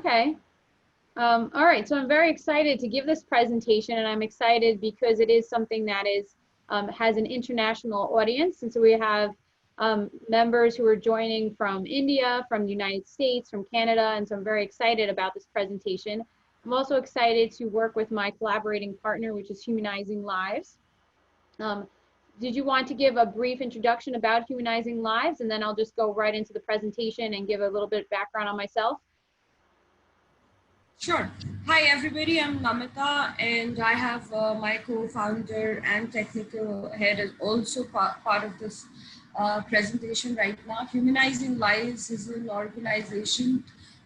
Okay. All right, so I'm very excited to give this presentation, and I'm excited because it is something that is has an international audience, and so we have members who are joining from India, from the United States, from Canada, and so I'm very excited about this presentation. I'm also excited to work with my collaborating partner, which is Humanizing Lives. Did you want to give a brief introduction about Humanizing Lives, and then I'll just go right into the presentation and give a little bit of background on myself? Sure. Hi, everybody. I'm Namita, and I have my co-founder and technical head is also part of this presentation right now. Humanizing Lives is an organization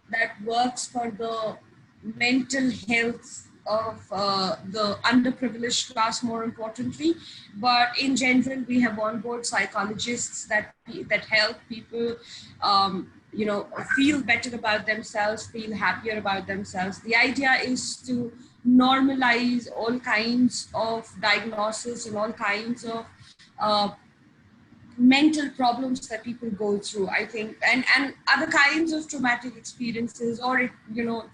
that works for the mental health of the underprivileged class, more importantly. But in general, we have on board psychologists that help people feel better about themselves, feel happier about themselves. The idea is to normalize all kinds of diagnosis and all kinds of mental problems that people go through, I think, and other kinds of traumatic experiences or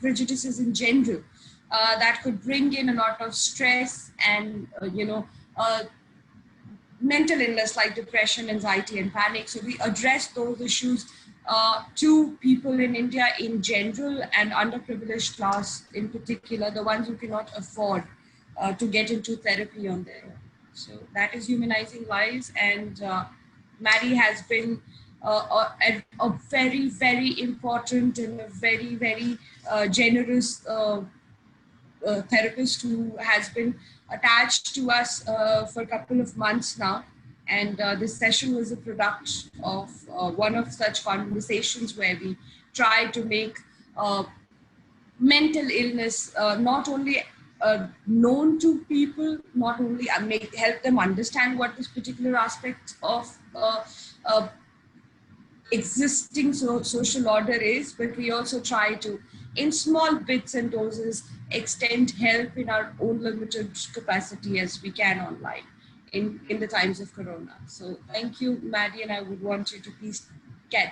prejudices in general that could bring in a lot of stress and mental illness like depression, anxiety, and panic. So we address those issues to people in India in general and underprivileged class in particular, the ones who cannot afford to get into therapy on their own. So that is Humanizing Lives, and Maddie has been a very, very important and a very, very generous therapist who has been attached to us for a couple of months now. And this session was a product of one of such conversations where we try to make mental illness not only known to people, not only help them understand what this particular aspect of existing social order is, but we also try to, in small bits and doses, extend help in our own limited capacity as we can online in the times of Corona. So thank you, Maddie, and I would want you to please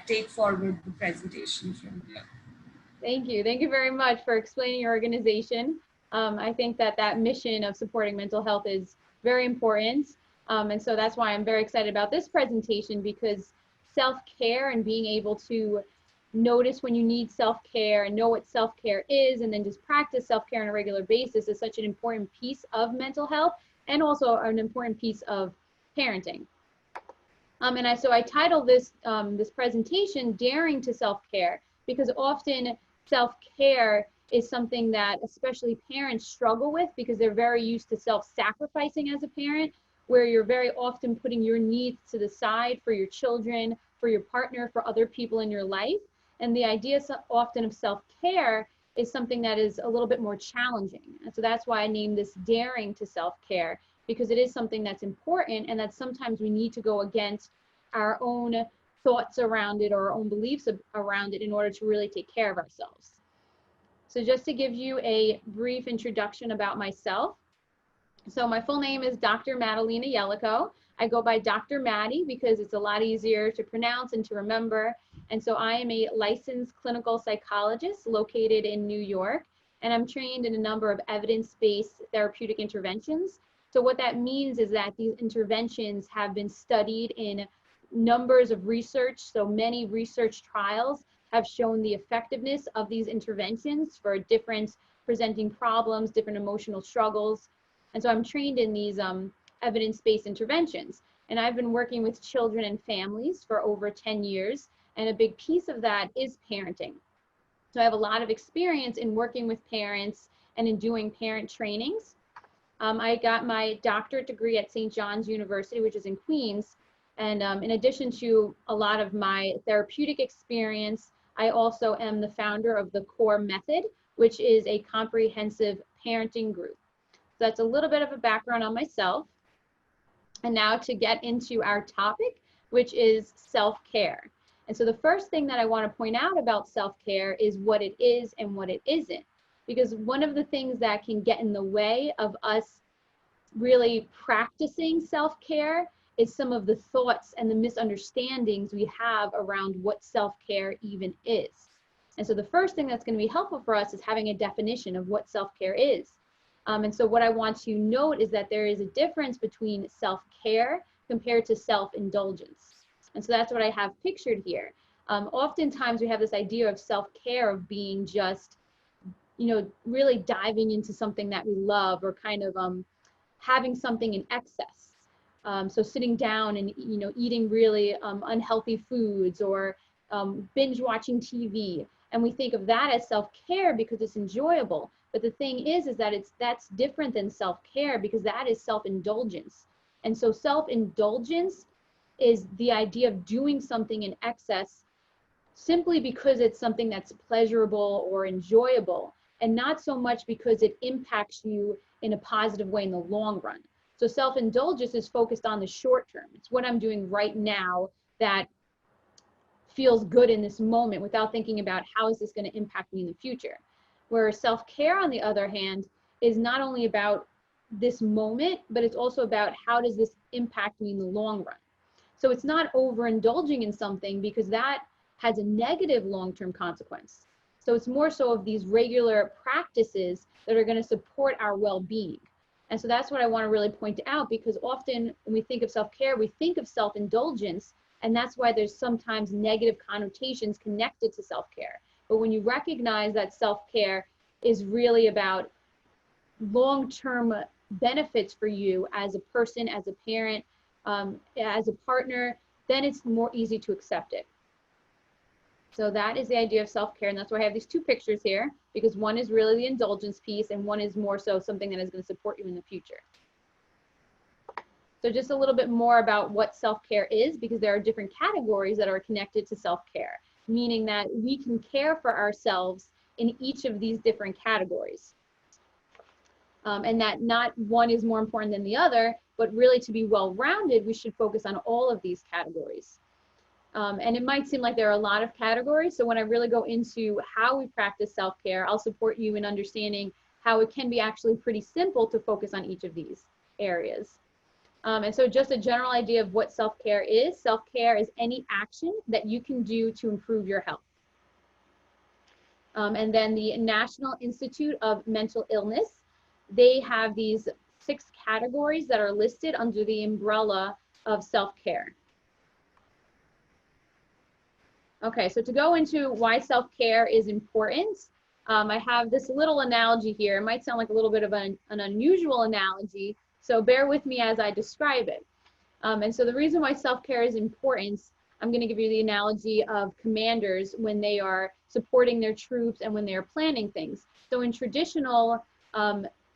take forward the presentation from here. Thank you. Thank you very much for explaining your organization. I think that mission of supporting mental health is very important. And so that's why I'm very excited about this presentation, because self-care and being able to notice when you need self-care and know what self-care is, and then just practice self-care on a regular basis is such an important piece of mental health, and also an important piece of parenting. So I titled this presentation "Daring to Self-Care," because often self-care is something that especially parents struggle with, because they're very used to self-sacrificing as a parent, where you're very often putting your needs to the side for your children, for your partner, for other people in your life. And the idea often of self-care is something that is a little bit more challenging. And so that's why I named this Daring to Self-Care, because it is something that's important, and that sometimes we need to go against our own thoughts around it or our own beliefs around it in order to really take care of ourselves. So just to give you a brief introduction about myself. So my full name is Dr. Madalina Yellico. I go by Dr. Maddie because it's a lot easier to pronounce and to remember. And so I am a licensed clinical psychologist located in New York, and I'm trained in a number of evidence-based therapeutic interventions. So what that means is that these interventions have been studied in numbers of research. So many research trials have shown the effectiveness of these interventions for different presenting problems, different emotional struggles. And so I'm trained in these evidence-based interventions. And I've been working with children and families for over 10 years. And a big piece of that is parenting. So I have a lot of experience in working with parents and in doing parent trainings. I got my doctorate degree at St. John's University, which is in Queens. And in addition to a lot of my therapeutic experience, I also am the founder of the CORE Method, which is a comprehensive parenting group. So that's a little bit of a background on myself. And now to get into our topic, which is self-care. And so the first thing that I want to point out about self-care is what it is and what it isn't. Because one of the things that can get in the way of us really practicing self-care is some of the thoughts and the misunderstandings we have around what self-care even is. And so the first thing that's going to be helpful for us is having a definition of what self-care is. And so what I want to note is that there is a difference between self-care compared to self-indulgence. And so that's what I have pictured here. Oftentimes we have this idea of self-care of being just, really diving into something that we love, or kind of having something in excess. So sitting down and eating really unhealthy foods, or binge watching TV, and we think of that as self-care because it's enjoyable. But the thing is that that's different than self-care, because that is self-indulgence. And so self-indulgence is the idea of doing something in excess simply because it's something that's pleasurable or enjoyable, and not so much because it impacts you in a positive way in the long run. So self-indulgence is focused on the short term. It's what I'm doing right now that feels good in this moment, without thinking about how is this going to impact me in the future. Whereas self-care, on the other hand, is not only about this moment, but it's also about how does this impact me in the long run. So it's not overindulging in something, because that has a negative long-term consequence. So it's more so of these regular practices that are going to support our well-being. And so that's what I want to really point out, because often when we think of self-care, we think of self-indulgence, and that's why there's sometimes negative connotations connected to self-care. But when you recognize that self-care is really about long-term benefits for you as a person, as a parent, as a partner, then it's more easy to accept it. So that is the idea of self-care, and that's why I have these two pictures here, because one is really the indulgence piece, and one is more so something that is going to support you in the future. So just a little bit more about what self-care is, because there are different categories that are connected to self-care, meaning that we can care for ourselves in each of these different categories. And that not one is more important than the other, but really to be well-rounded, we should focus on all of these categories. And it might seem like there are a lot of categories. So when I really go into how we practice self-care, I'll support you in understanding how it can be actually pretty simple to focus on each of these areas. And so just a general idea of what self-care is. Self-care is any action that you can do to improve your health. And then the National Institute of Mental Illness, they have these 6 categories that are listed under the umbrella of self-care. Okay, so to go into why self-care is important, I have this little analogy here. It might sound like a little bit of an unusual analogy, so bear with me as I describe it. And so the reason why self-care is important, I'm going to give you the analogy of commanders when they are supporting their troops and when they are planning things. So in traditional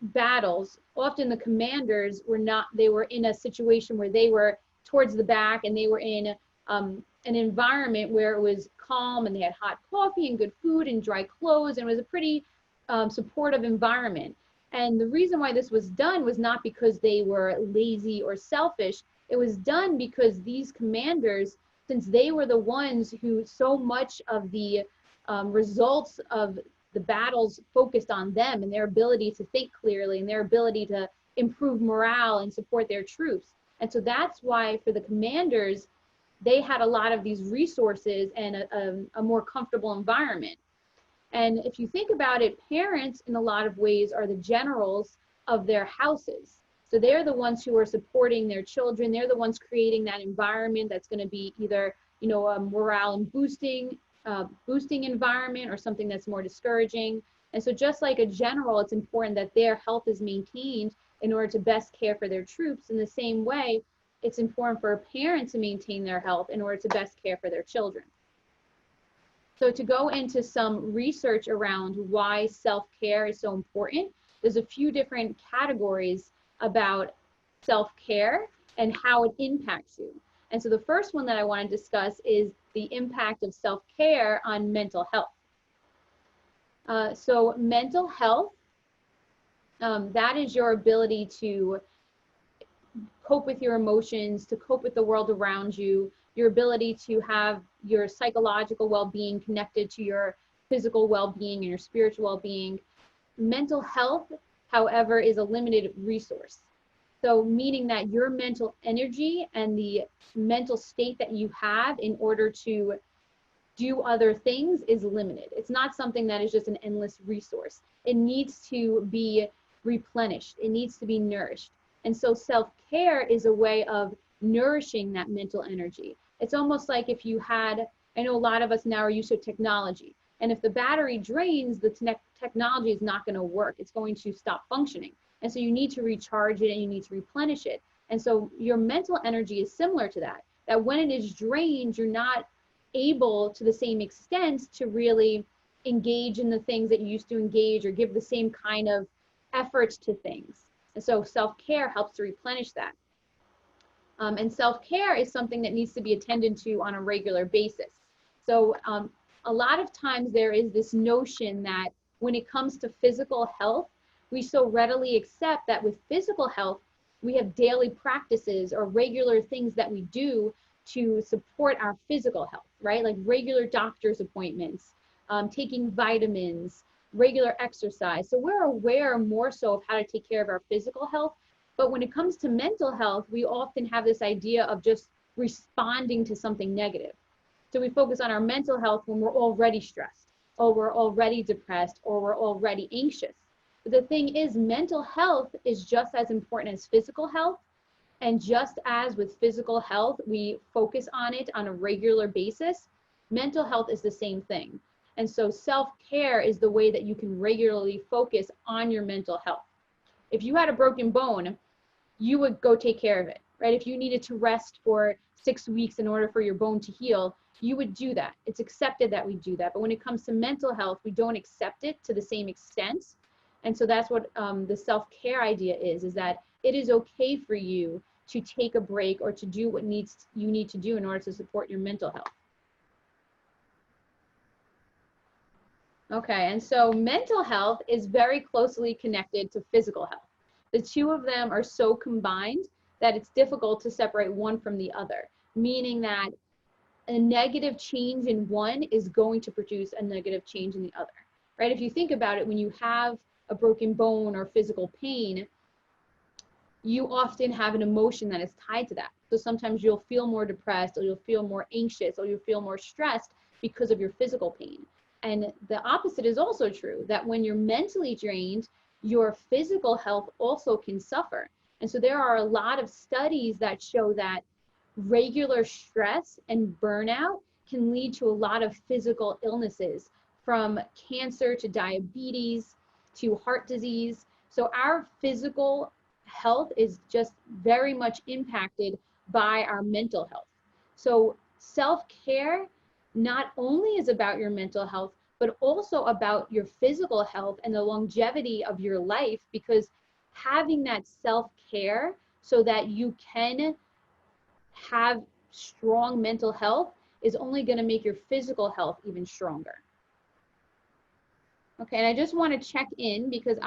battles, often the commanders they were in a situation where they were towards the back, and they were in an environment where it was calm, and they had hot coffee and good food and dry clothes, and it was a pretty supportive environment. And the reason why this was done was not because they were lazy or selfish. It was done because these commanders, since they were the ones who so much of the results of the battles focused on them and their ability to think clearly and their ability to improve morale and support their troops. And so that's why for the commanders, they had a lot of these resources and a more comfortable environment. And if you think about it, parents in a lot of ways are the generals of their houses. So they're the ones who are supporting their children. They're the ones creating that environment that's going to be either, a morale and boosting environment, or something that's more discouraging. And so just like a general, it's important that their health is maintained in order to best care for their troops. In the same way, it's important for a parent to maintain their health in order to best care for their children. So to go into some research around why self-care is so important, there's a few different categories about self-care and how it impacts you. And so the first one that I want to discuss is the impact of self-care on mental health. So mental health, that is your ability to cope with your emotions, to cope with the world around you, your ability to have your psychological well-being connected to your physical well-being and your spiritual well-being. Mental health, however, is a limited resource. So meaning that your mental energy and the mental state that you have in order to do other things is limited. It's not something that is just an endless resource. It needs to be replenished. It needs to be nourished. And so self-care is a way of nourishing that mental energy. It's almost like if you had, I know a lot of us now are used to technology. And if the battery drains, the technology is not going to work. It's going to stop functioning. And so you need to recharge it and you need to replenish it. And so your mental energy is similar to that, that when it is drained, you're not able to the same extent to really engage in the things that you used to engage or give the same kind of efforts to things. And so self-care helps to replenish that. And self-care is something that needs to be attended to on a regular basis. So a lot of times there is this notion that when it comes to physical health, we so readily accept that with physical health, we have daily practices or regular things that we do to support our physical health, right? Like regular doctor's appointments, taking vitamins, regular exercise. So we're aware more so of how to take care of our physical health. But when it comes to mental health, we often have this idea of just responding to something negative. So we focus on our mental health when we're already stressed, or we're already depressed, or we're already anxious. But the thing is, mental health is just as important as physical health. And just as with physical health, we focus on it on a regular basis, mental health is the same thing. And so self-care is the way that you can regularly focus on your mental health. If you had a broken bone, you would go take care of it, right? If you needed to rest for 6 weeks in order for your bone to heal, you would do that. It's accepted that we do that. But when it comes to mental health, we don't accept it to the same extent. And so that's what the self-care idea is that it is okay for you to take a break or to do what you need to do in order to support your mental health. Okay, and so mental health is very closely connected to physical health. The two of them are so combined that it's difficult to separate one from the other, meaning that a negative change in one is going to produce a negative change in the other, right? If you think about it, when you have a broken bone or physical pain, you often have an emotion that is tied to that. So sometimes you'll feel more depressed, or you'll feel more anxious, or you'll feel more stressed because of your physical pain. And the opposite is also true, that when you're mentally drained, your physical health also can suffer. And so there are a lot of studies that show that regular stress and burnout can lead to a lot of physical illnesses, from cancer to diabetes to heart disease. So our physical health is just very much impacted by our mental health. So self-care not only is about your mental health, but also about your physical health and the longevity of your life, because having that self-care so that you can have strong mental health is only going to make your physical health even stronger. Okay, and I just want to check in because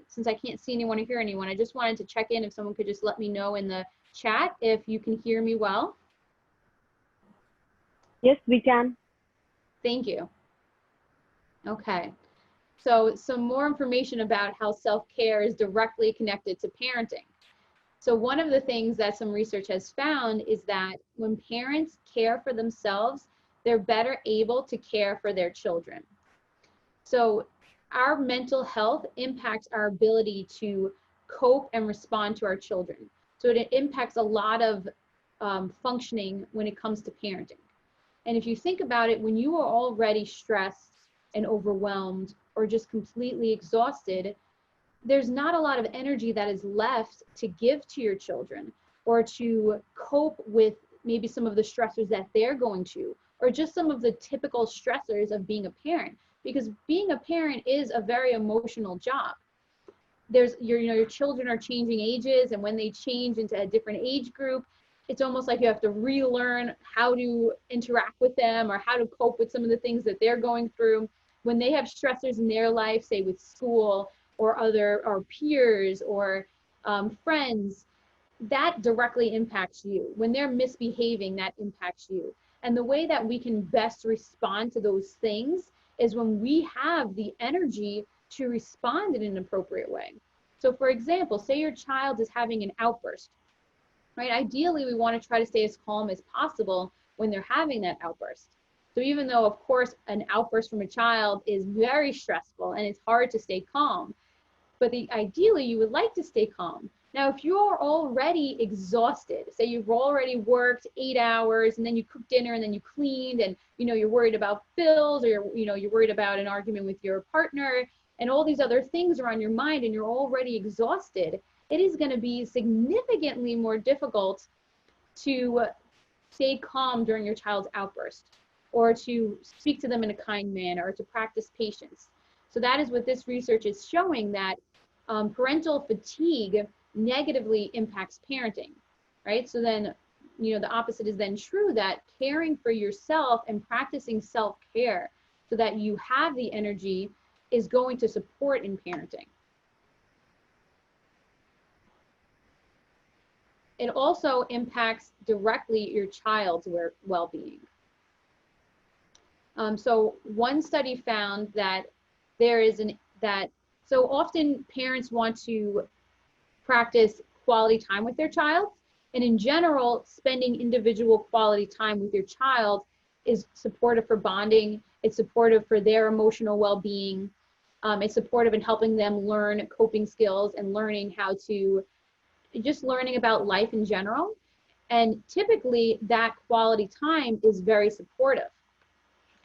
since I can't see anyone or hear anyone, I just wanted to check in if someone could just let me know in the chat if you can hear me well. Yes, we can. Thank you. Okay, so some more information about how self-care is directly connected to parenting. So one of the things that some research has found is that when parents care for themselves, they're better able to care for their children. So our mental health impacts our ability to cope and respond to our children. So it impacts a lot of functioning when it comes to parenting. And if you think about it, when you are already stressed and overwhelmed or just completely exhausted, there's not a lot of energy that is left to give to your children or to cope with maybe some of the stressors that they're going to, or just some of the typical stressors of being a parent, because being a parent is a very emotional job. There's your children are changing ages, and when they change into a different age group, it's almost like you have to relearn how to interact with them or how to cope with some of the things that they're going through. When they have stressors in their life, say with school or peers or friends, that directly impacts you. When they're misbehaving, that impacts you. And the way that we can best respond to those things is when we have the energy to respond in an appropriate way. So for example, say your child is having an outburst, right? Ideally, we want to try to stay as calm as possible when they're having that outburst. So even though, of course, an outburst from a child is very stressful and it's hard to stay calm, but ideally you would like to stay calm. Now, if you're already exhausted, say you've already worked 8 hours and then you cooked dinner and then you cleaned and you're worried about bills, or you're worried about an argument with your partner, and all these other things are on your mind and you're already exhausted, it is going to be significantly more difficult to stay calm during your child's outburst, or to speak to them in a kind manner, or to practice patience. So that is what this research is showing, that parental fatigue negatively impacts parenting, right? So then, the opposite is then true, that caring for yourself and practicing self-care so that you have the energy is going to support in parenting. It also impacts directly your child's well-being. So one study found that so often parents want to practice quality time with their child, and in general, spending individual quality time with your child is supportive for bonding, it's supportive for their emotional well-being, it's supportive in helping them learn coping skills and learning about life in general. And typically that quality time is very supportive.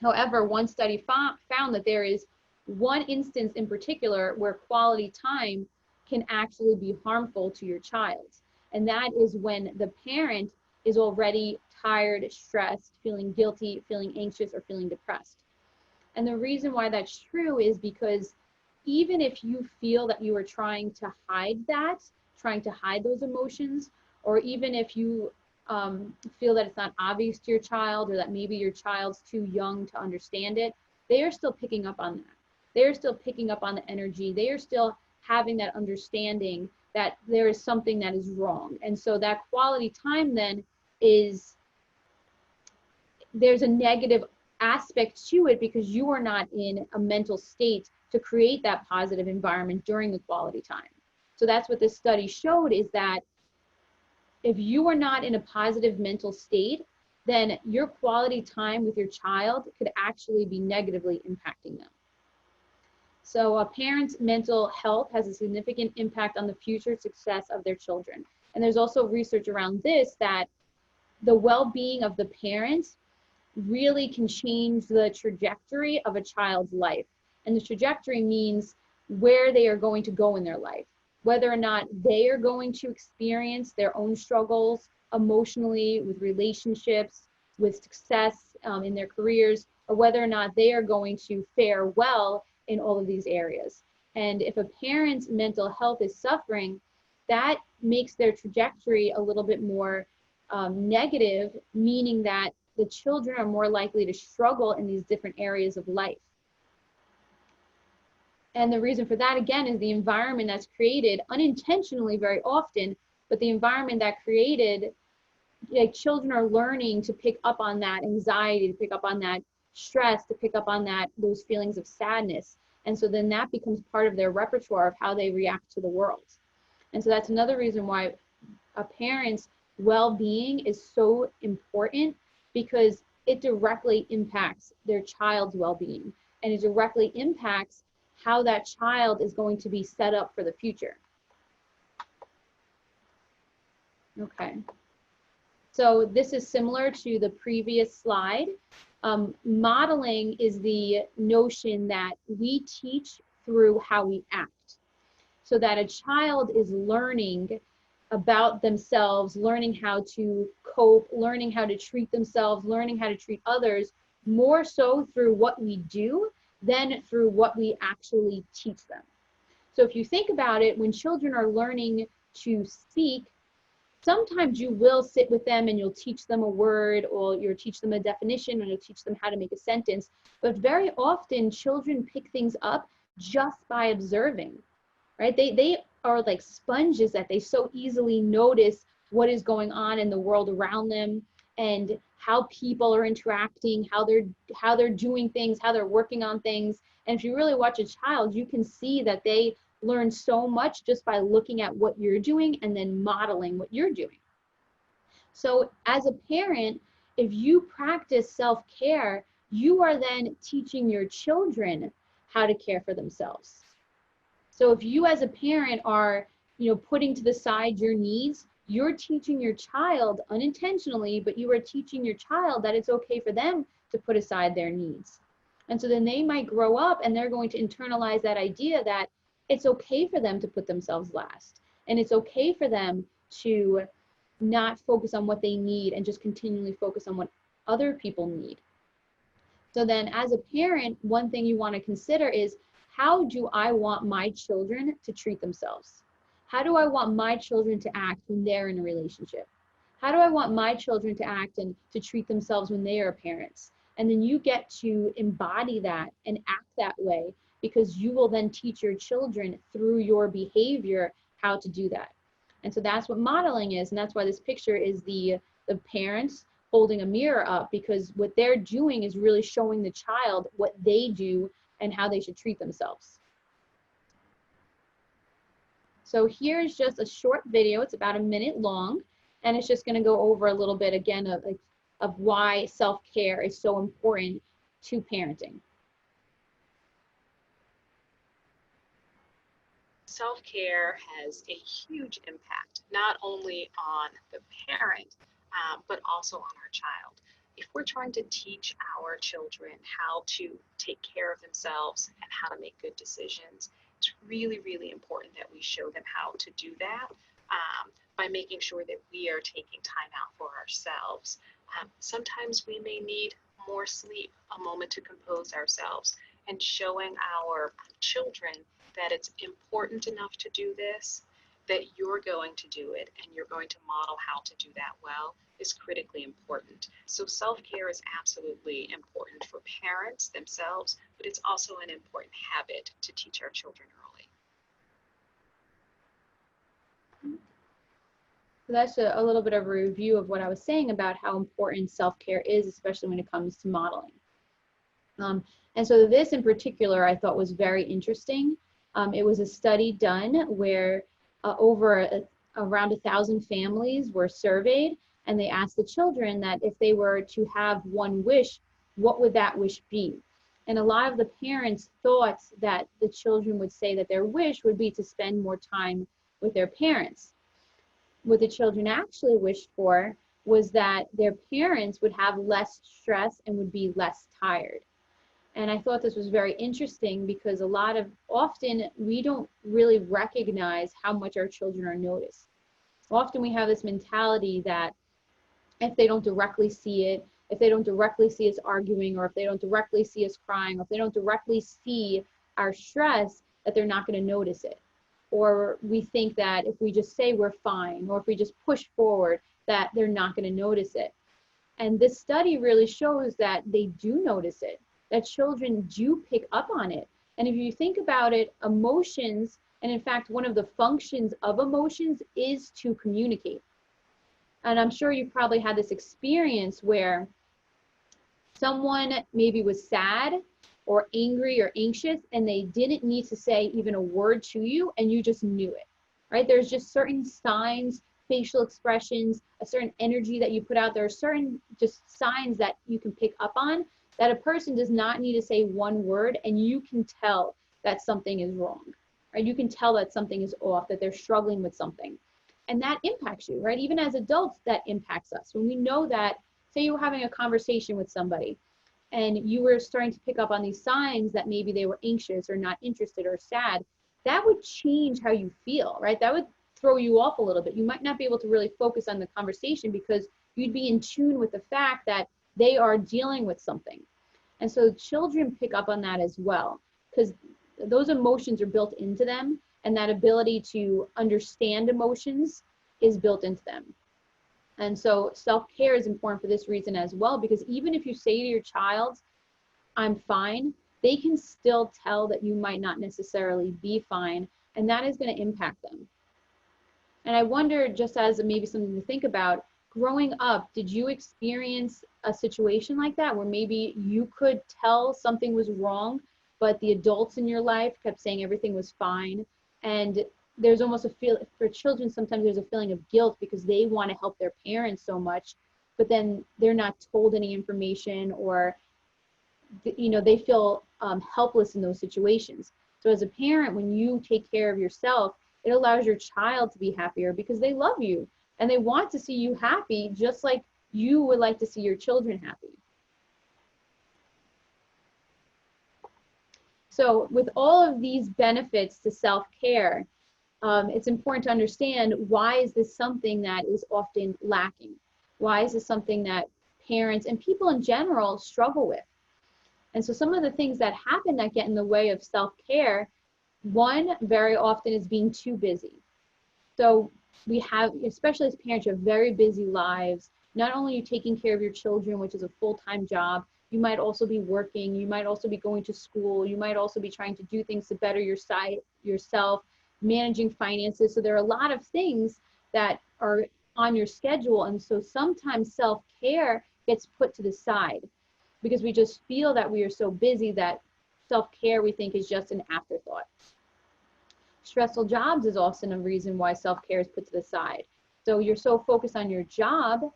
However, one study found that there is one instance in particular where quality time can actually be harmful to your child. And that is when the parent is already tired, stressed, feeling guilty, feeling anxious, or feeling depressed. And the reason why that's true is because even if you feel that you are trying to hide those emotions, or even if you feel that it's not obvious to your child, or that maybe your child's too young to understand it, they are still picking up on that. They're still picking up on the energy. They are still having that understanding that there is something that is wrong. And so that quality time then there's a negative aspect to it, because you are not in a mental state to create that positive environment during the quality time. So that's what this study showed, is that if you are not in a positive mental state, then your quality time with your child could actually be negatively impacting them. So a parent's mental health has a significant impact on the future success of their children. And there's also research around this, that the well-being of the parents really can change the trajectory of a child's life. And the trajectory means where they are going to go in their life, whether or not they are going to experience their own struggles emotionally, with relationships, with success in their careers, or whether or not they are going to fare well in all of these areas. And if a parent's mental health is suffering, that makes their trajectory a little bit more negative, meaning that the children are more likely to struggle in these different areas of life. And the reason for that, again, is the environment that's created unintentionally very often, but the environment that created, like, children are learning to pick up on that anxiety, to pick up on that stress, to pick up on those feelings of sadness. And so then that becomes part of their repertoire of how they react to the world. And so that's another reason why a parent's well-being is so important, because it directly impacts their child's well-being, and it directly impacts how that child is going to be set up for the future. Okay. So this is similar to the previous slide. Modeling is the notion that we teach through how we act, so that a child is learning about themselves, learning how to cope, learning how to treat themselves, learning how to treat others, more so through what we do than through what we actually teach them. So if you think about it, when children are learning to speak, sometimes you will sit with them and you'll teach them a word, or you'll teach them a definition, or you'll teach them how to make a sentence. But very often children pick things up just by observing, right? They are like sponges, that they so easily notice what is going on in the world around them, and how people are interacting, how they're doing things, how they're working on things. And if you really watch a child, you can see that they learn so much just by looking at what you're doing and then modeling what you're doing. So as a parent, if you practice self-care, you are then teaching your children how to care for themselves. So if you as a parent are, putting to the side your needs, you're teaching your child unintentionally, but you are teaching your child that it's okay for them to put aside their needs. And so then they might grow up and they're going to internalize that idea that it's okay for them to put themselves last. And it's okay for them to not focus on what they need and just continually focus on what other people need. So then as a parent, one thing you want to consider is, how do I want my children to treat themselves? How do I want my children to act when they're in a relationship? How do I want my children to act and to treat themselves when they are parents? And then you get to embody that and act that way, because you will then teach your children through your behavior how to do that. And so that's what modeling is. And that's why this picture is the parents holding a mirror up, because what they're doing is really showing the child what they do and how they should treat themselves. So here's just a short video. It's about a minute long, and it's just going to go over a little bit again of why self-care is so important to parenting. Self-care has a huge impact, not only on the parent, but also on our child. If we're trying to teach our children how to take care of themselves and how to make good decisions, it's really, really important that we show them how to do that by making sure that we are taking time out for ourselves. Sometimes we may need more sleep, a moment to compose ourselves, and showing our children that it's important enough to do this, that you're going to do it and you're going to model how to do that well, is critically important. So self-care is absolutely important for parents themselves, but it's also an important habit to teach our children early. So that's a little bit of a review of what I was saying about how important self-care is, especially when it comes to modeling. And so this in particular I thought was very interesting. It was a study done where around 1,000 families were surveyed, and they asked the children that if they were to have one wish, what would that wish be? And a lot of the parents thought that the children would say that their wish would be to spend more time with their parents. What the children actually wished for was that their parents would have less stress and would be less tired. And I thought this was very interesting, because often we don't really recognize how much our children are noticed. Often we have this mentality that if they don't directly see it, if they don't directly see us arguing, or if they don't directly see us crying, or if they don't directly see our stress, that they're not going to notice it. Or we think that if we just say we're fine, or if we just push forward, that they're not going to notice it. And this study really shows that they do notice it, that children do pick up on it. And if you think about it, emotions, and in fact, one of the functions of emotions is to communicate. And I'm sure you've probably had this experience where someone maybe was sad or angry or anxious, and they didn't need to say even a word to you, and you just knew it, right? There's just certain signs, facial expressions, a certain energy that you put out. There are certain just signs that you can pick up on, that a person does not need to say one word, and you can tell that something is wrong, right? You can tell that something is off, that they're struggling with something. And that impacts you, right? Even as adults, that impacts us. When we know that, say you were having a conversation with somebody, and you were starting to pick up on these signs that maybe they were anxious or not interested or sad, that would change how you feel, right? That would throw you off a little bit. You might not be able to really focus on the conversation, because you'd be in tune with the fact that they are dealing with something. And so children pick up on that as well, because those emotions are built into them, and that ability to understand emotions is built into them. And so self-care is important for this reason as well, because even if you say to your child, I'm fine, they can still tell that you might not necessarily be fine, and that is going to impact them. And I wonder, just as maybe something to think about, growing up, did you experience a situation like that where maybe you could tell something was wrong, but the adults in your life kept saying everything was fine? And there's almost a feel for children, sometimes there's a feeling of guilt because they want to help their parents so much, but then they're not told any information, or they feel helpless in those situations. So as a parent, when you take care of yourself, it allows your child to be happier because they love you and they want to see you happy, just like you would like to see your children happy. So with all of these benefits to self-care, it's important to understand, why is this something that is often lacking? Why is this something that parents and people in general struggle with? And so some of the things that happen that get in the way of self-care, one, very often, is being too busy. So we have, especially as parents, you have very busy lives. Not only are you taking care of your children, which is a full-time job, you might also be working, you might also be going to school, you might also be trying to do things to better yourself, managing finances. So there are a lot of things that are on your schedule. And so sometimes self-care gets put to the side because we just feel that we are so busy that self-care, we think, is just an afterthought. Stressful jobs is often a reason why self-care is put to the side. So you're so focused on your job,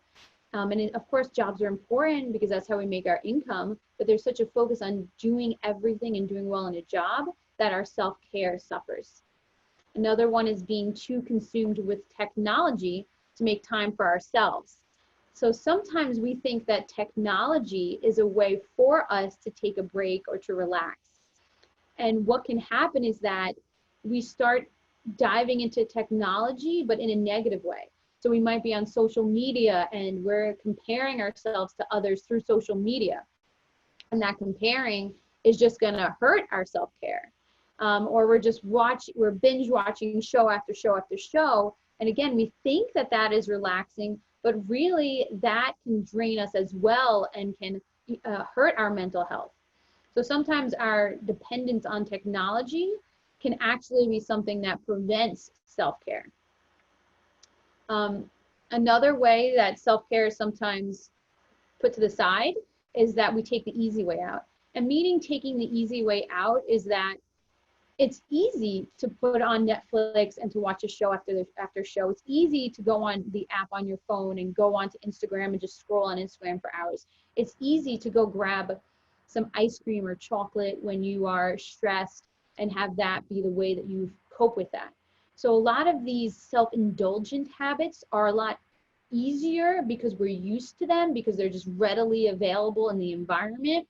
and of course jobs are important because that's how we make our income, but there's such a focus on doing everything and doing well in a job that our self-care suffers. Another one is being too consumed with technology to make time for ourselves. So sometimes we think that technology is a way for us to take a break or to relax. And what can happen is that we start diving into technology, but in a negative way. So we might be on social media and we're comparing ourselves to others through social media. And that comparing is just gonna hurt our self-care. Or we're binge watching show after show after show. And again, we think that that is relaxing, but really that can drain us as well and can hurt our mental health. So sometimes our dependence on technology can actually be something that prevents self-care. Another way that self-care is sometimes put to the side is that we take the easy way out. And meaning taking the easy way out is that it's easy to put on Netflix and to watch a show after show. It's easy to go on the app on your phone and go onto Instagram and just scroll on Instagram for hours. It's easy to go grab some ice cream or chocolate when you are stressed and have that be the way that you cope with that. So a lot of these self-indulgent habits are a lot easier because we're used to them, because they're just readily available in the environment.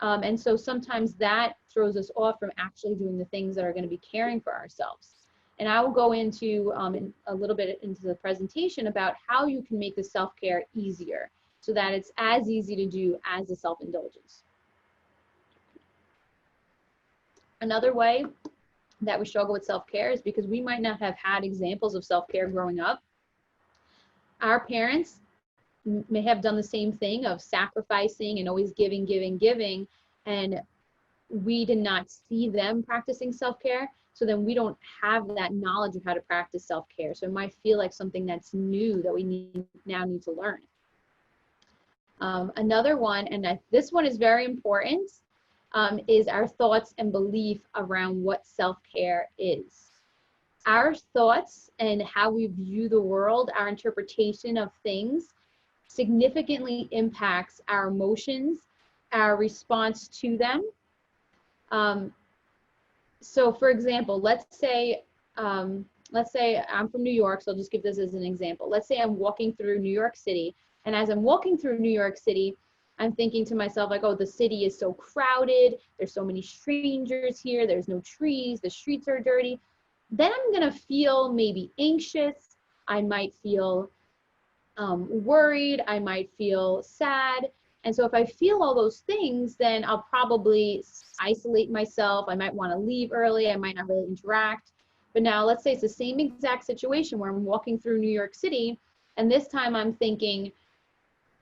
And so sometimes that throws us off from actually doing the things that are going to be caring for ourselves. And I will go into a little bit into the presentation about how you can make the self-care easier so that it's as easy to do as the self-indulgence. Another way that we struggle with self-care is because we might not have had examples of self-care growing up. Our parents may have done the same thing of sacrificing and always giving, and we did not see them practicing self-care. So then we don't have that knowledge of how to practice self-care. So it might feel like something that's new that we now need to learn. Another one, and this one is very important, is our thoughts and belief around what self-care is. Our thoughts and how we view the world, our interpretation of things, significantly impacts our emotions, our response to them. So for example, let's say I'm from New York, so I'll just give this as an example. Let's say I'm walking through New York City, and as I'm walking through New York City, I'm thinking to myself like, oh, the city is so crowded, there's so many strangers here, there's no trees, the streets are dirty. Then I'm gonna feel maybe anxious, I might feel worried, I might feel sad. And so if I feel all those things, then I'll probably isolate myself, I might wanna leave early, I might not really interact. But now let's say it's the same exact situation where I'm walking through New York City, and this time I'm thinking,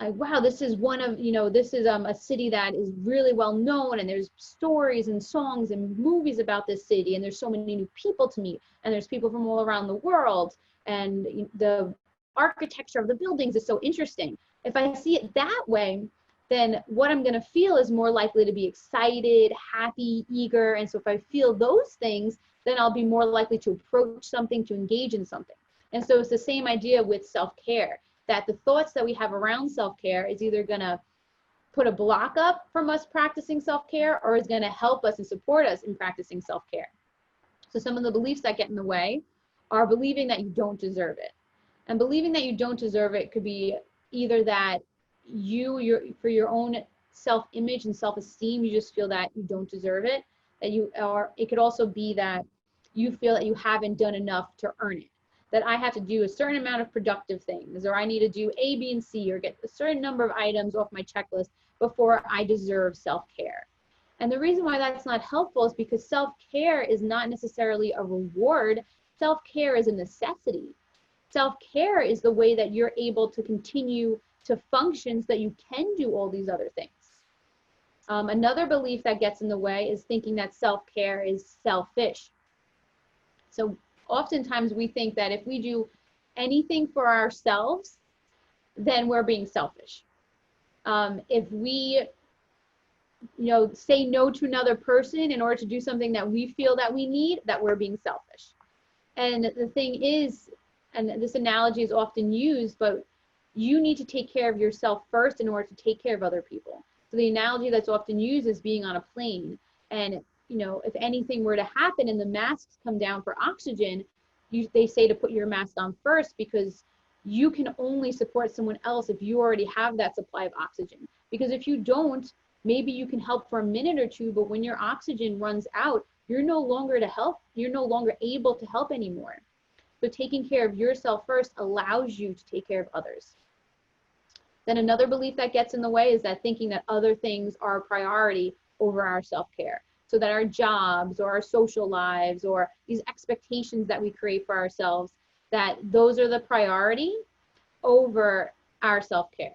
wow, this is a city that is really well known, and there's stories and songs and movies about this city, and there's so many new people to meet, and there's people from all around the world, and the architecture of the buildings is so interesting. If I see it that way, then what I'm going to feel is more likely to be excited, happy, eager. And so if I feel those things, then I'll be more likely to approach something, to engage in something. And so it's the same idea with self-care, that the thoughts that we have around self-care is either going to put a block up from us practicing self-care, or is going to help us and support us in practicing self-care. So some of the beliefs that get in the way are believing that you don't deserve it. And believing that you don't deserve it could be either that for your own self-image and self-esteem, you just feel that you don't deserve it, it could also be that you feel that you haven't done enough to earn it, that I have to do a certain amount of productive things, or I need to do A, B, and C, or get a certain number of items off my checklist before I deserve self-care. And the reason why that's not helpful is because self-care is not necessarily a reward. Self-care is a necessity. Self-care is the way that you're able to continue to function so that you can do all these other things. Another belief that gets in the way is thinking that self-care is selfish. So oftentimes we think that if we do anything for ourselves, then we're being selfish. If we say no to another person in order to do something that we feel that we need, that we're being selfish. And the thing is, and this analogy is often used, but you need to take care of yourself first in order to take care of other people. So the analogy that's often used is being on a plane. And if anything were to happen and the masks come down for oxygen, they say to put your mask on first, because you can only support someone else if you already have that supply of oxygen. Because if you don't, maybe you can help for a minute or two, but when your oxygen runs out, you're no longer able to help anymore. So taking care of yourself first allows you to take care of others. Then another belief that gets in the way is that thinking that other things are a priority over our self-care. So that our jobs or our social lives or these expectations that we create for ourselves, that those are the priority over our self-care.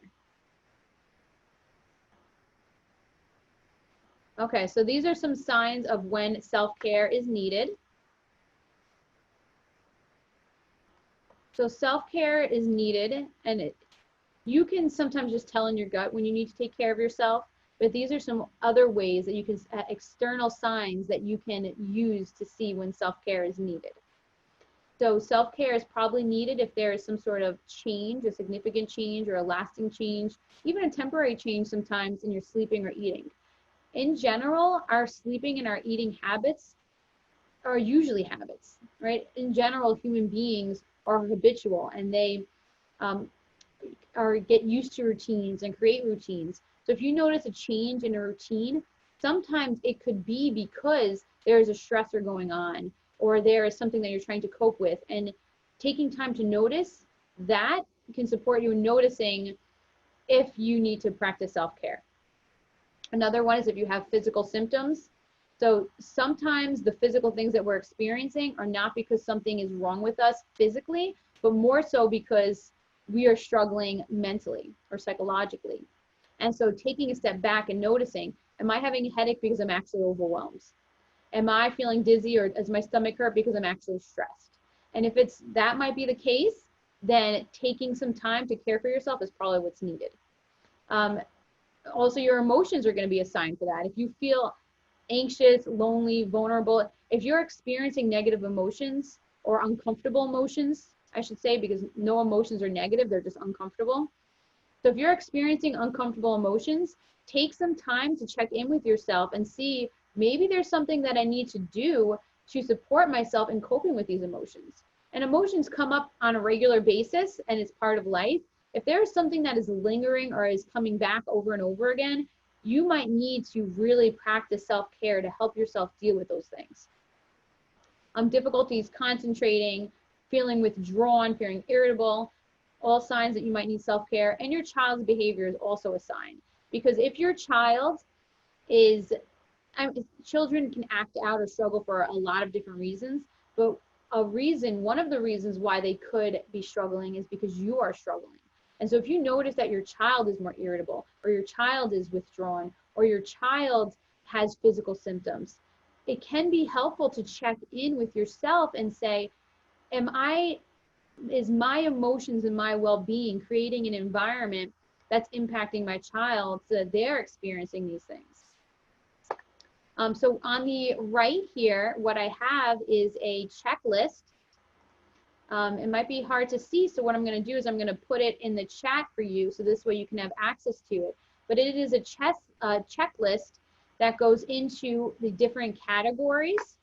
Okay, so these are some signs of when self-care is needed. So self-care is needed, and you can sometimes just tell in your gut when you need to take care of yourself, but these are some other ways that you can, external signs that you can use to see when self-care is needed. So self-care is probably needed if there is some sort of change, a significant change or a lasting change, even a temporary change sometimes in your sleeping or eating. In general, our sleeping and our eating habits are usually habits, right? In general, human beings are habitual, and they get used to routines and create routines. So if you notice a change in a routine, sometimes it could be because there is a stressor going on, or there is something that you're trying to cope with. And taking time to notice that can support you in noticing if you need to practice self-care. Another one is if you have physical symptoms. So sometimes the physical things that we're experiencing are not because something is wrong with us physically, but more so because we are struggling mentally or psychologically. And so taking a step back and noticing, am I having a headache because I'm actually overwhelmed? Am I feeling dizzy, or does my stomach hurt because I'm actually stressed? And if that might be the case, then taking some time to care for yourself is probably what's needed. Also, your emotions are going to be a sign for that. If you feel anxious, lonely, vulnerable, if you're experiencing negative emotions or uncomfortable emotions, I should say, because no emotions are negative, they're just uncomfortable. So if you're experiencing uncomfortable emotions, take some time to check in with yourself and see, maybe there's something that I need to do to support myself in coping with these emotions. And emotions come up on a regular basis, and it's part of life. If there's something that is lingering or is coming back over and over again, you might need to really practice self-care to help yourself deal with those things. Difficulties concentrating, feeling withdrawn, feeling irritable, all signs that you might need self-care. And your child's behavior is also a sign. Because if your child is, children can act out or struggle for a lot of different reasons, but one of the reasons why they could be struggling is because you are struggling. And so if you notice that your child is more irritable, or your child is withdrawn, or your child has physical symptoms, it can be helpful to check in with yourself and say, is my emotions and my well-being creating an environment that's impacting my child so that they're experiencing these things? So on the right here, what I have is a checklist. It might be hard to see, so what I'm going to do is I'm going to put it in the chat for you, so this way you can have access to it. but it is a checklist that goes into the different categories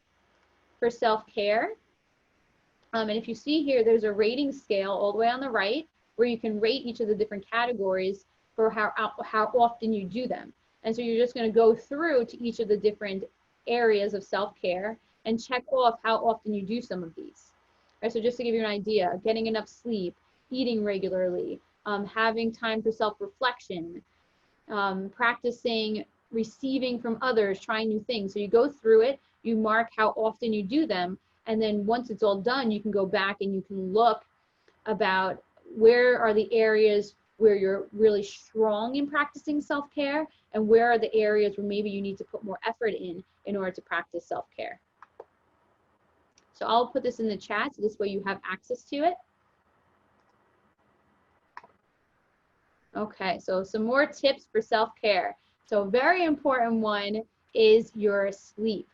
for self-care. And if you see here, there's a rating scale all the way on the right where you can rate each of the different categories for how often you do them. And so you're just going to go through to each of the different areas of self-care and check off how often you do some of these. All right, so just to give you an idea, getting enough sleep, eating regularly, having time for self-reflection, practicing receiving from others, trying new things. So you go through it, you mark how often you do them, and then once it's all done, you can go back and you can look about where are the areas where you're really strong in practicing self-care, and where are the areas where maybe you need to put more effort in order to practice self-care. So I'll put this in the chat so this way you have access to it. Okay, so some more tips for self-care. So a very important one is your sleep.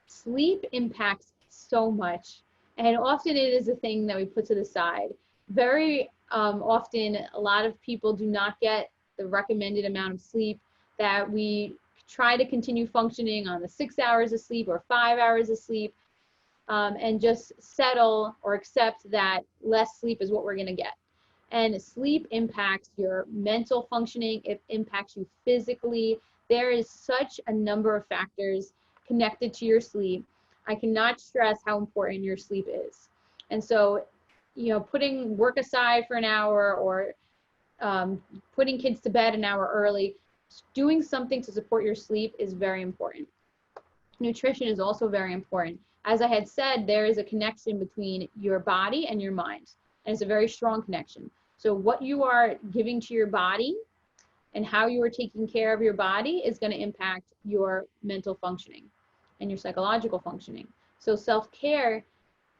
Sleep impacts so much, and often it is a thing that we put to the side. Very often, a lot of people do not get the recommended amount of sleep, that we try to continue functioning on the 6 hours of sleep or 5 hours of sleep, and just settle or accept that less sleep is what we're going to get. And sleep impacts your mental functioning, it impacts you physically. There is such a number of factors connected to your sleep. I cannot stress how important your sleep is. And so, you know, putting work aside for an hour, or putting kids to bed an hour early, doing something to support your sleep is very important. Nutrition is also very important. As I had said, there is a connection between your body and your mind, and it's a very strong connection. So what you are giving to your body and how you are taking care of your body is going to impact your mental functioning and your psychological functioning. So self-care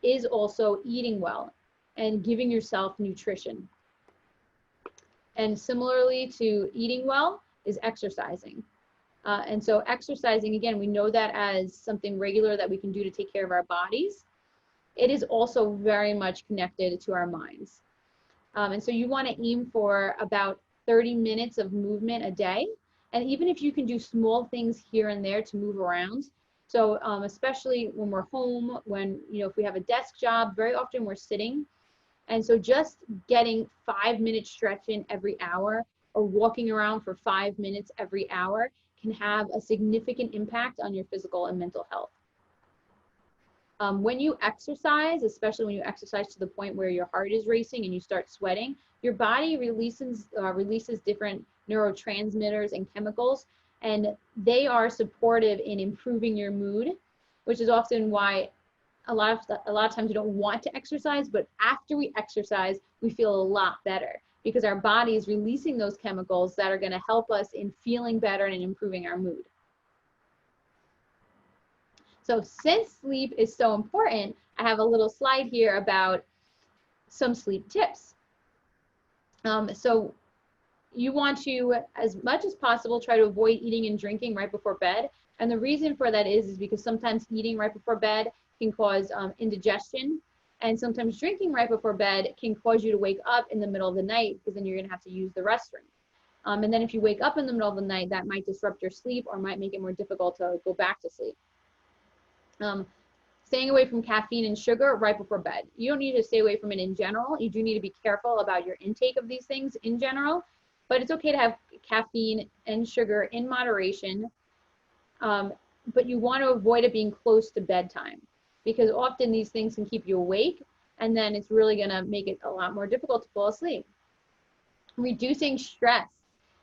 is also eating well and giving yourself nutrition. And similarly to eating well is exercising. And so exercising, again, we know that as something regular that we can do to take care of our bodies. It is also very much connected to our minds. And so you want to aim for about 30 minutes of movement a day. And even if you can do small things here and there to move around. So especially when we're home, when, you know, if we have a desk job, very often we're sitting. And so just getting 5 minutes stretching every hour, or walking around for 5 minutes every hour, can have a significant impact on your physical and mental health. When you exercise, especially when you exercise to the point where your heart is racing and you start sweating, your body releases different neurotransmitters and chemicals, and they are supportive in improving your mood, which is often why a lot of times we don't want to exercise, but after we exercise, we feel a lot better because our body is releasing those chemicals that are going to help us in feeling better and in improving our mood. So since sleep is so important, I have a little slide here about some sleep tips. So you want to, as much as possible, try to avoid eating and drinking right before bed. And the reason for that is because sometimes eating right before bed can cause indigestion. And sometimes drinking right before bed can cause you to wake up in the middle of the night, because then you're going to have to use the restroom. And then if you wake up in the middle of the night, that might disrupt your sleep or might make it more difficult to go back to sleep. Staying away from caffeine and sugar right before bed. You don't need to stay away from it in general. You do need to be careful about your intake of these things in general, but it's okay to have caffeine and sugar in moderation. But you want to avoid it being close to bedtime, because often these things can keep you awake, and then it's really going to make it a lot more difficult to fall asleep. Reducing stress.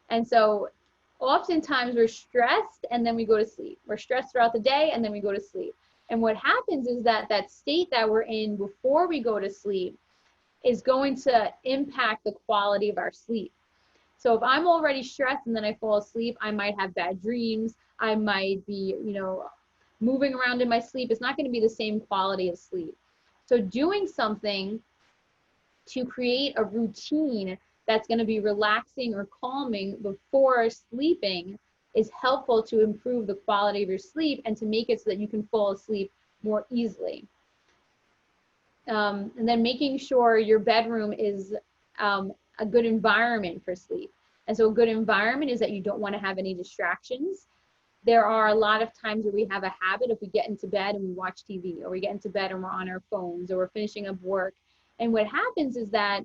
And so oftentimes we're stressed and then we go to sleep. We're stressed throughout the day and then we go to sleep. And what happens is that that state that we're in before we go to sleep is going to impact the quality of our sleep. So if I'm already stressed and then I fall asleep, I might have bad dreams. I might be, you know, moving around in my sleep. It's not going to be the same quality of sleep. So doing something to create a routine that's going to be relaxing or calming before sleeping is helpful to improve the quality of your sleep and to make it so that you can fall asleep more easily. And then making sure your bedroom is a good environment for sleep. And so a good environment is that you don't want to have any distractions. There are a lot of times where we have a habit if we get into bed and we watch TV, or we get into bed and we're on our phones, or we're finishing up work. And what happens is that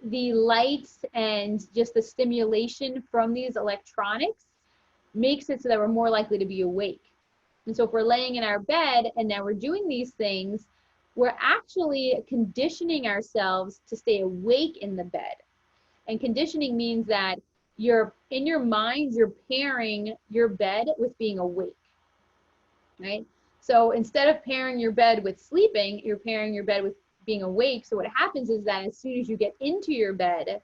the lights and just the stimulation from these electronics makes it so that we're more likely to be awake. And so if we're laying in our bed and now we're doing these things, we're actually conditioning ourselves to stay awake in the bed. And conditioning means that you're in your mind, you're pairing your bed with being awake, right? So instead of pairing your bed with sleeping, you're pairing your bed with being awake. So what happens is that as soon as you get into your bed,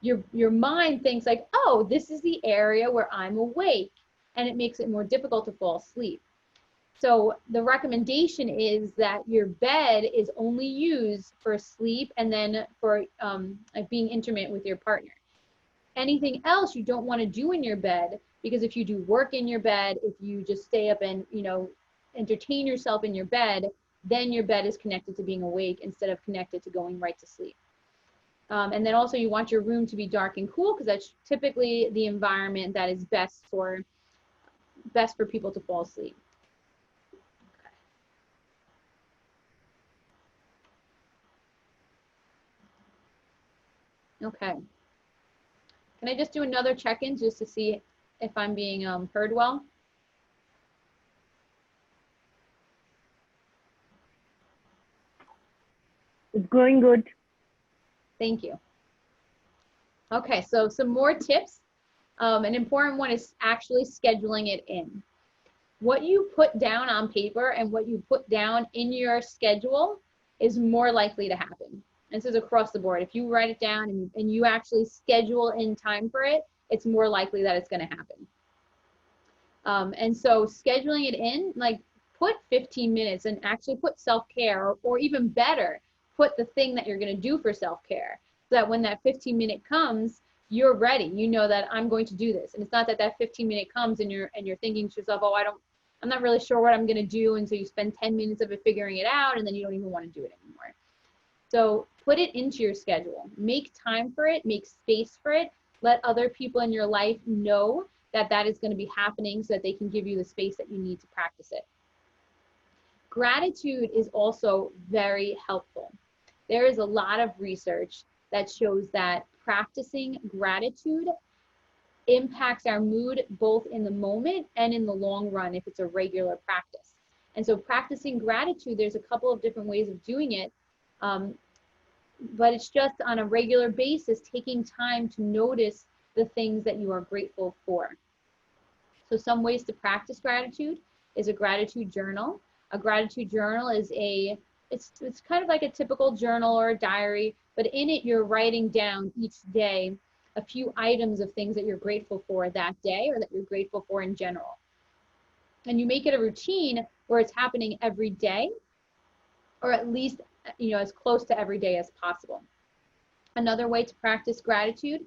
your mind thinks like, oh, this is the area where I'm awake, and it makes it more difficult to fall asleep. So the recommendation is that your bed is only used for sleep and then for like being intimate with your partner. Anything else you don't want to do in your bed, because if you do work in your bed, if you just stay up and, you know, entertain yourself in your bed, then your bed is connected to being awake instead of connected to going right to sleep. And then also you want your room to be dark and cool, because that's typically the environment that is best for people to fall asleep. Okay. Can I just do another check-in just to see if I'm being heard well? It's going good. Thank you. Okay, so some more tips. An important one is actually scheduling it in. What you put down on paper and what you put down in your schedule is more likely to happen. And this is across the board. If you write it down and you actually schedule in time for it, it's more likely that it's going to happen. And so scheduling it in, like put 15 minutes and actually put self-care, or even better, put the thing that you're going to do for self-care, so that when that 15-minute comes, you're ready. You know that I'm going to do this. And it's not that that 15-minute comes and you're thinking to yourself, oh, I'm not really sure what I'm going to do. And so you spend 10 minutes of it figuring it out, and then you don't even want to do it anymore. So put it into your schedule. Make time for it. Make space for it. Let other people in your life know that that is going to be happening, so that they can give you the space that you need to practice it. Gratitude is also very helpful. There is a lot of research that shows that practicing gratitude impacts our mood both in the moment and in the long run if it's a regular practice. And so practicing gratitude, there's a couple of different ways of doing it, but it's just on a regular basis, taking time to notice the things that you are grateful for. So some ways to practice gratitude is a gratitude journal. A gratitude journal is it's kind of like a typical journal or a diary, but in it you're writing down each day a few items of things that you're grateful for that day, or that you're grateful for in general. And you make it a routine where it's happening every day, or at least, you know, as close to every day as possible. Another way to practice gratitude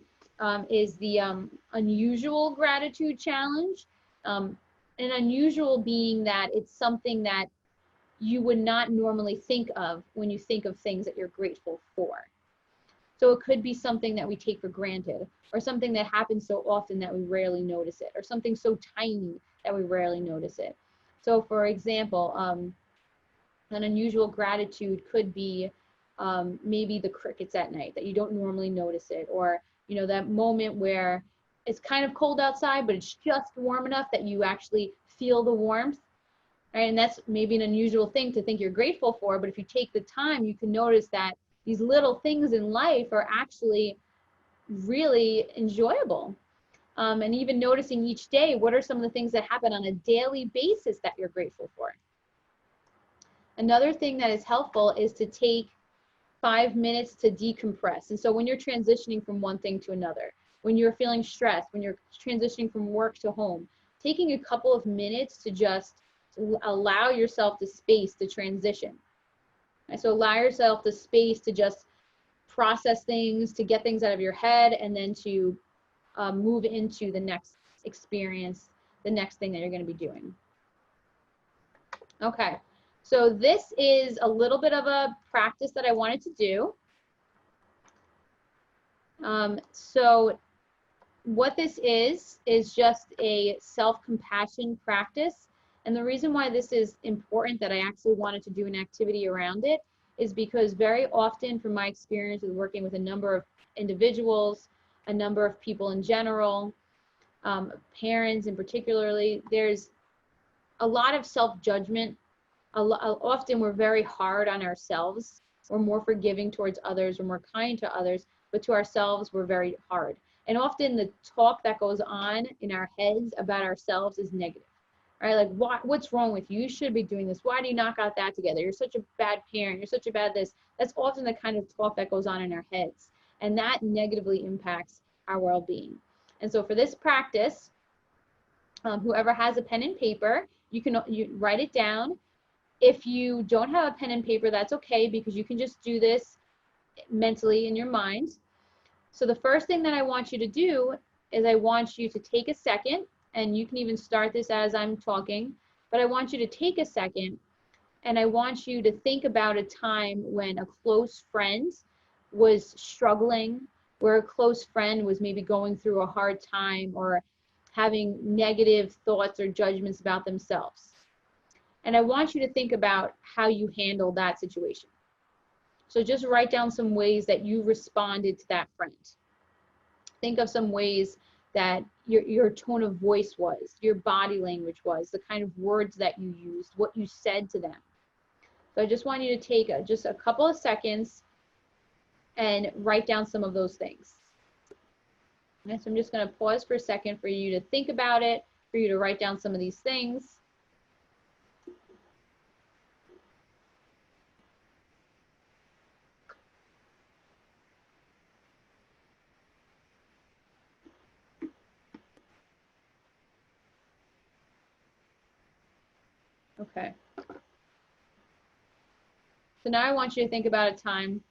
is the unusual gratitude challenge. An unusual being that it's something that you would not normally think of when you think of things that you're grateful for. So it could be something that we take for granted, or something that happens so often that we rarely notice it, or something so tiny that we rarely notice it. So for example, an unusual gratitude could be maybe the crickets at night, that you don't normally notice it, or you know, that moment where it's kind of cold outside, but it's just warm enough that you actually feel the warmth. Right? And that's maybe an unusual thing to think you're grateful for, but if you take the time, you can notice that these little things in life are actually really enjoyable. And even noticing each day, what are some of the things that happen on a daily basis that you're grateful for? Another thing that is helpful is to take 5 minutes to decompress. And so when you're transitioning from one thing to another, when you're feeling stressed, when you're transitioning from work to home, taking a couple of minutes to just allow yourself the space to transition. And so allow yourself the space to just process things, to get things out of your head, and then to move into the next experience, the next thing that you're going to be doing. Okay, so this is a little bit of a practice that I wanted to do. So what this is just a self-compassion practice. And the reason why this is important, that I actually wanted to do an activity around it, is because very often, from my experience with working with a number of individuals, a number of people in general, parents in particularly, there's a lot of self-judgment. Often we're very hard on ourselves. We're more forgiving towards others, we're more kind to others, but to ourselves, we're very hard. And often the talk that goes on in our heads about ourselves is negative, right? Like, what's wrong with you? You should be doing this. Why do you not got that together? You're such a bad parent. You're such a bad this. That's often the kind of talk that goes on in our heads. And that negatively impacts our well-being. And so for this practice, whoever has a pen and paper, you write it down. If you don't have a pen and paper, that's okay, because you can just do this mentally in your mind. So the first thing that I want you to do is I want you to take a second, and you can even start this as I'm talking, but I want you to take a second and I want you to think about a time when a close friend was struggling, where a close friend was maybe going through a hard time or having negative thoughts or judgments about themselves. And I want you to think about how you handled that situation. So just write down some ways that you responded to that friend. Think of some ways that your tone of voice was, your body language was, the kind of words that you used, what you said to them. So I just want you to take just a couple of seconds and write down some of those things. Okay, so I'm just going to pause for a second for you to think about it, for you to write down some of these things. Okay. So now I want you to think about a time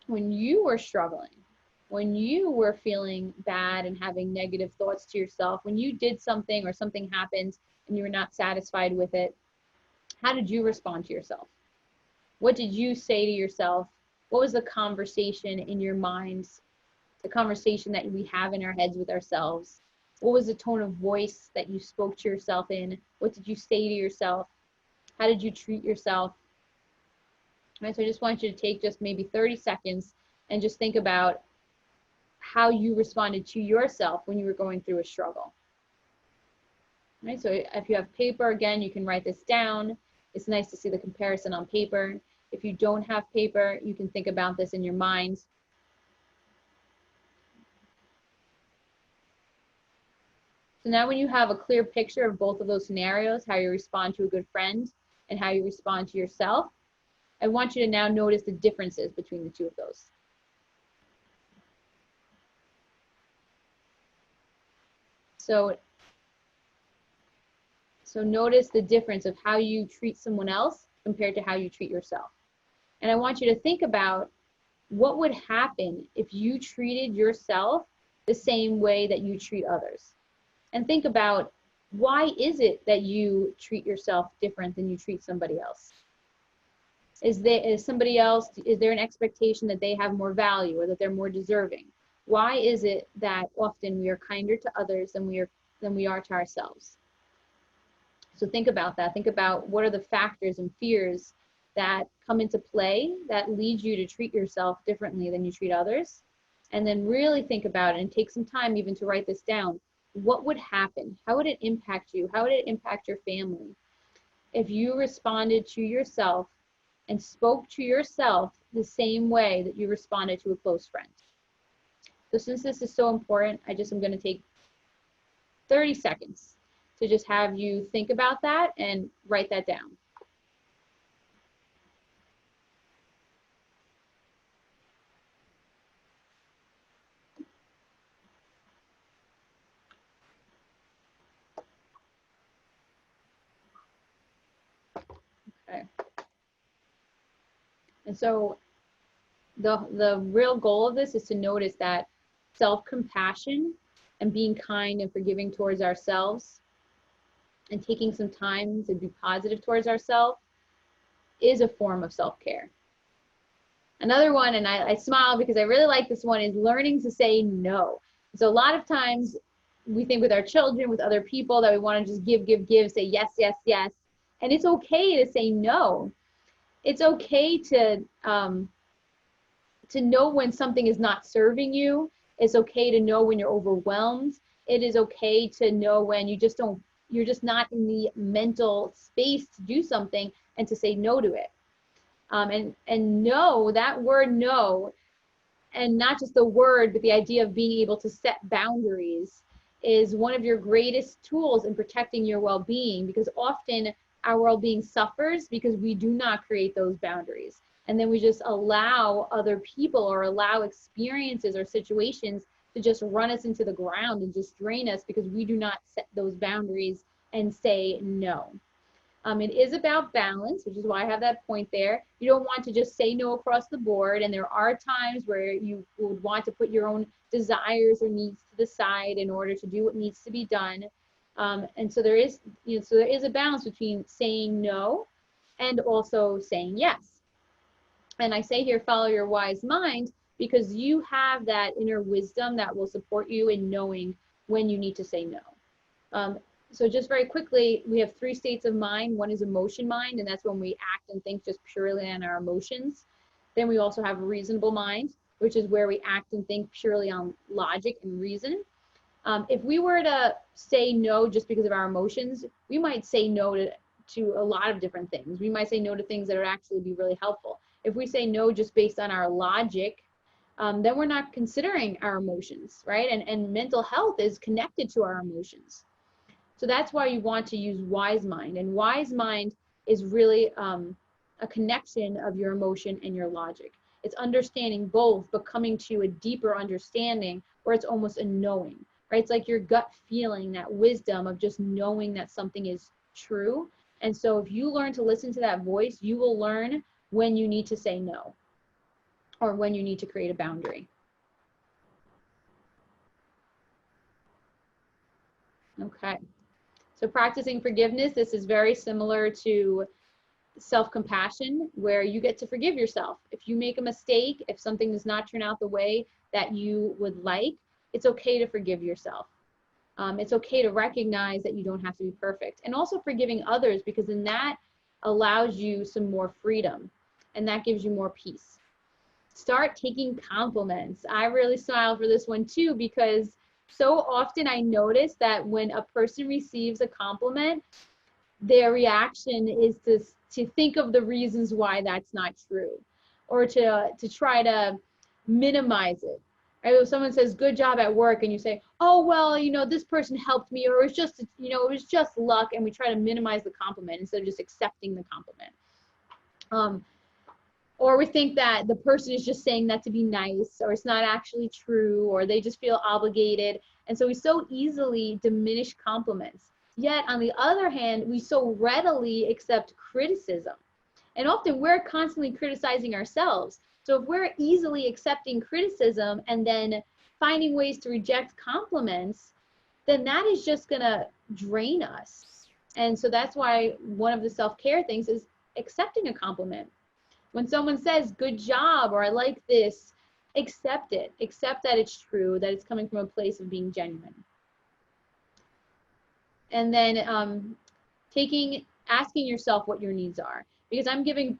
when you were struggling, when you were feeling bad and having negative thoughts to yourself, when you did something or something happened and you were not satisfied with it. How did you respond to yourself? What did you say to yourself? What was the conversation in your minds, the conversation that we have in our heads with ourselves? What was the tone of voice that you spoke to yourself in? What did you say to yourself? How did you treat yourself? Right, so I just want you to take just maybe 30 seconds and just think about how you responded to yourself when you were going through a struggle. Right, so if you have paper, again, you can write this down. It's nice to see the comparison on paper. If you don't have paper, you can think about this in your mind. So now when you have a clear picture of both of those scenarios, how you respond to a good friend and how you respond to yourself, I want you to now notice the differences between the two of those. So notice the difference of how you treat someone else compared to how you treat yourself. And I want you to think about what would happen if you treated yourself the same way that you treat others. And think about, why is it that you treat yourself different than you treat somebody else? Is there an expectation that they have more value or that they're more deserving? Why is it that often we are kinder to others than we are to ourselves? So think about that. Think about what are the factors and fears that come into play that lead you to treat yourself differently than you treat others. And then really think about it and take some time even to write this down. What would happen? How would it impact you? How would it impact your family if you responded to yourself and spoke to yourself the same way that you responded to a close friend? So since this is so important, I'm going to take 30 seconds to just have you think about that and write that down. Okay. And so the real goal of this is to notice that self-compassion and being kind and forgiving towards ourselves and taking some time to be positive towards ourselves is a form of self-care. Another one, and I smile because I really like this one, is learning to say no. So a lot of times we think with our children, with other people, that we want to just give, say yes, yes, yes. And it's okay to say no. It's okay to know when something is not serving you. It's okay to know when you're overwhelmed. It is okay to know when you're just not in the mental space to do something, and to say no to it. And no, that word no, and not just the word, but the idea of being able to set boundaries, is one of your greatest tools in protecting your well-being, because often our well-being suffers because we do not create those boundaries. And then we just allow other people or allow experiences or situations to just run us into the ground and just drain us because we do not set those boundaries and say no. It is about balance, which is why I have that point there. You don't want to just say no across the board. And there are times where you would want to put your own desires or needs to the side in order to do what needs to be done. And so there is, so there is a balance between saying no and also saying yes. And I say here, follow your wise mind, because you have that inner wisdom that will support you in knowing when you need to say no. So just very quickly, we have 3 states of mind. One is emotion mind, and that's when we act and think just purely on our emotions. Then we also have reasonable mind, which is where we act and think purely on logic and reason. If we were to say no just because of our emotions, we might say no to a lot of different things. We might say no to things that would actually be really helpful. If we say no just based on our logic, then we're not considering our emotions, right? And mental health is connected to our emotions. So that's why you want to use wise mind. And wise mind is really a connection of your emotion and your logic. It's understanding both, but coming to a deeper understanding where it's almost a knowing, right? It's like your gut feeling, that wisdom of just knowing that something is true. And so if you learn to listen to that voice, you will learn when you need to say no or when you need to create a boundary. Okay. So practicing forgiveness, this is very similar to self-compassion, where you get to forgive yourself. If you make a mistake, if something does not turn out the way that you would like, it's okay to forgive yourself. It's okay to recognize that you don't have to be perfect. And also forgiving others, because then that allows you some more freedom and that gives you more peace. Start taking compliments. I really smile for this one too, because so often I notice that when a person receives a compliment, their reaction is to think of the reasons why that's not true, or to try to minimize it. Right? If someone says good job at work and you say, oh well, this person helped me, or it was just luck, and we try to minimize the compliment instead of just accepting the compliment. Or we think that the person is just saying that to be nice, or it's not actually true, or they just feel obligated. And so we so easily diminish compliments. Yet, on the other hand, we so readily accept criticism. And often we're constantly criticizing ourselves. So if we're easily accepting criticism and then finding ways to reject compliments, then that is just going to drain us. And so that's why one of the self-care things is accepting a compliment. When someone says, good job, or I like this, accept it. Accept that it's true, that it's coming from a place of being genuine. And then asking yourself what your needs are. Because I'm giving,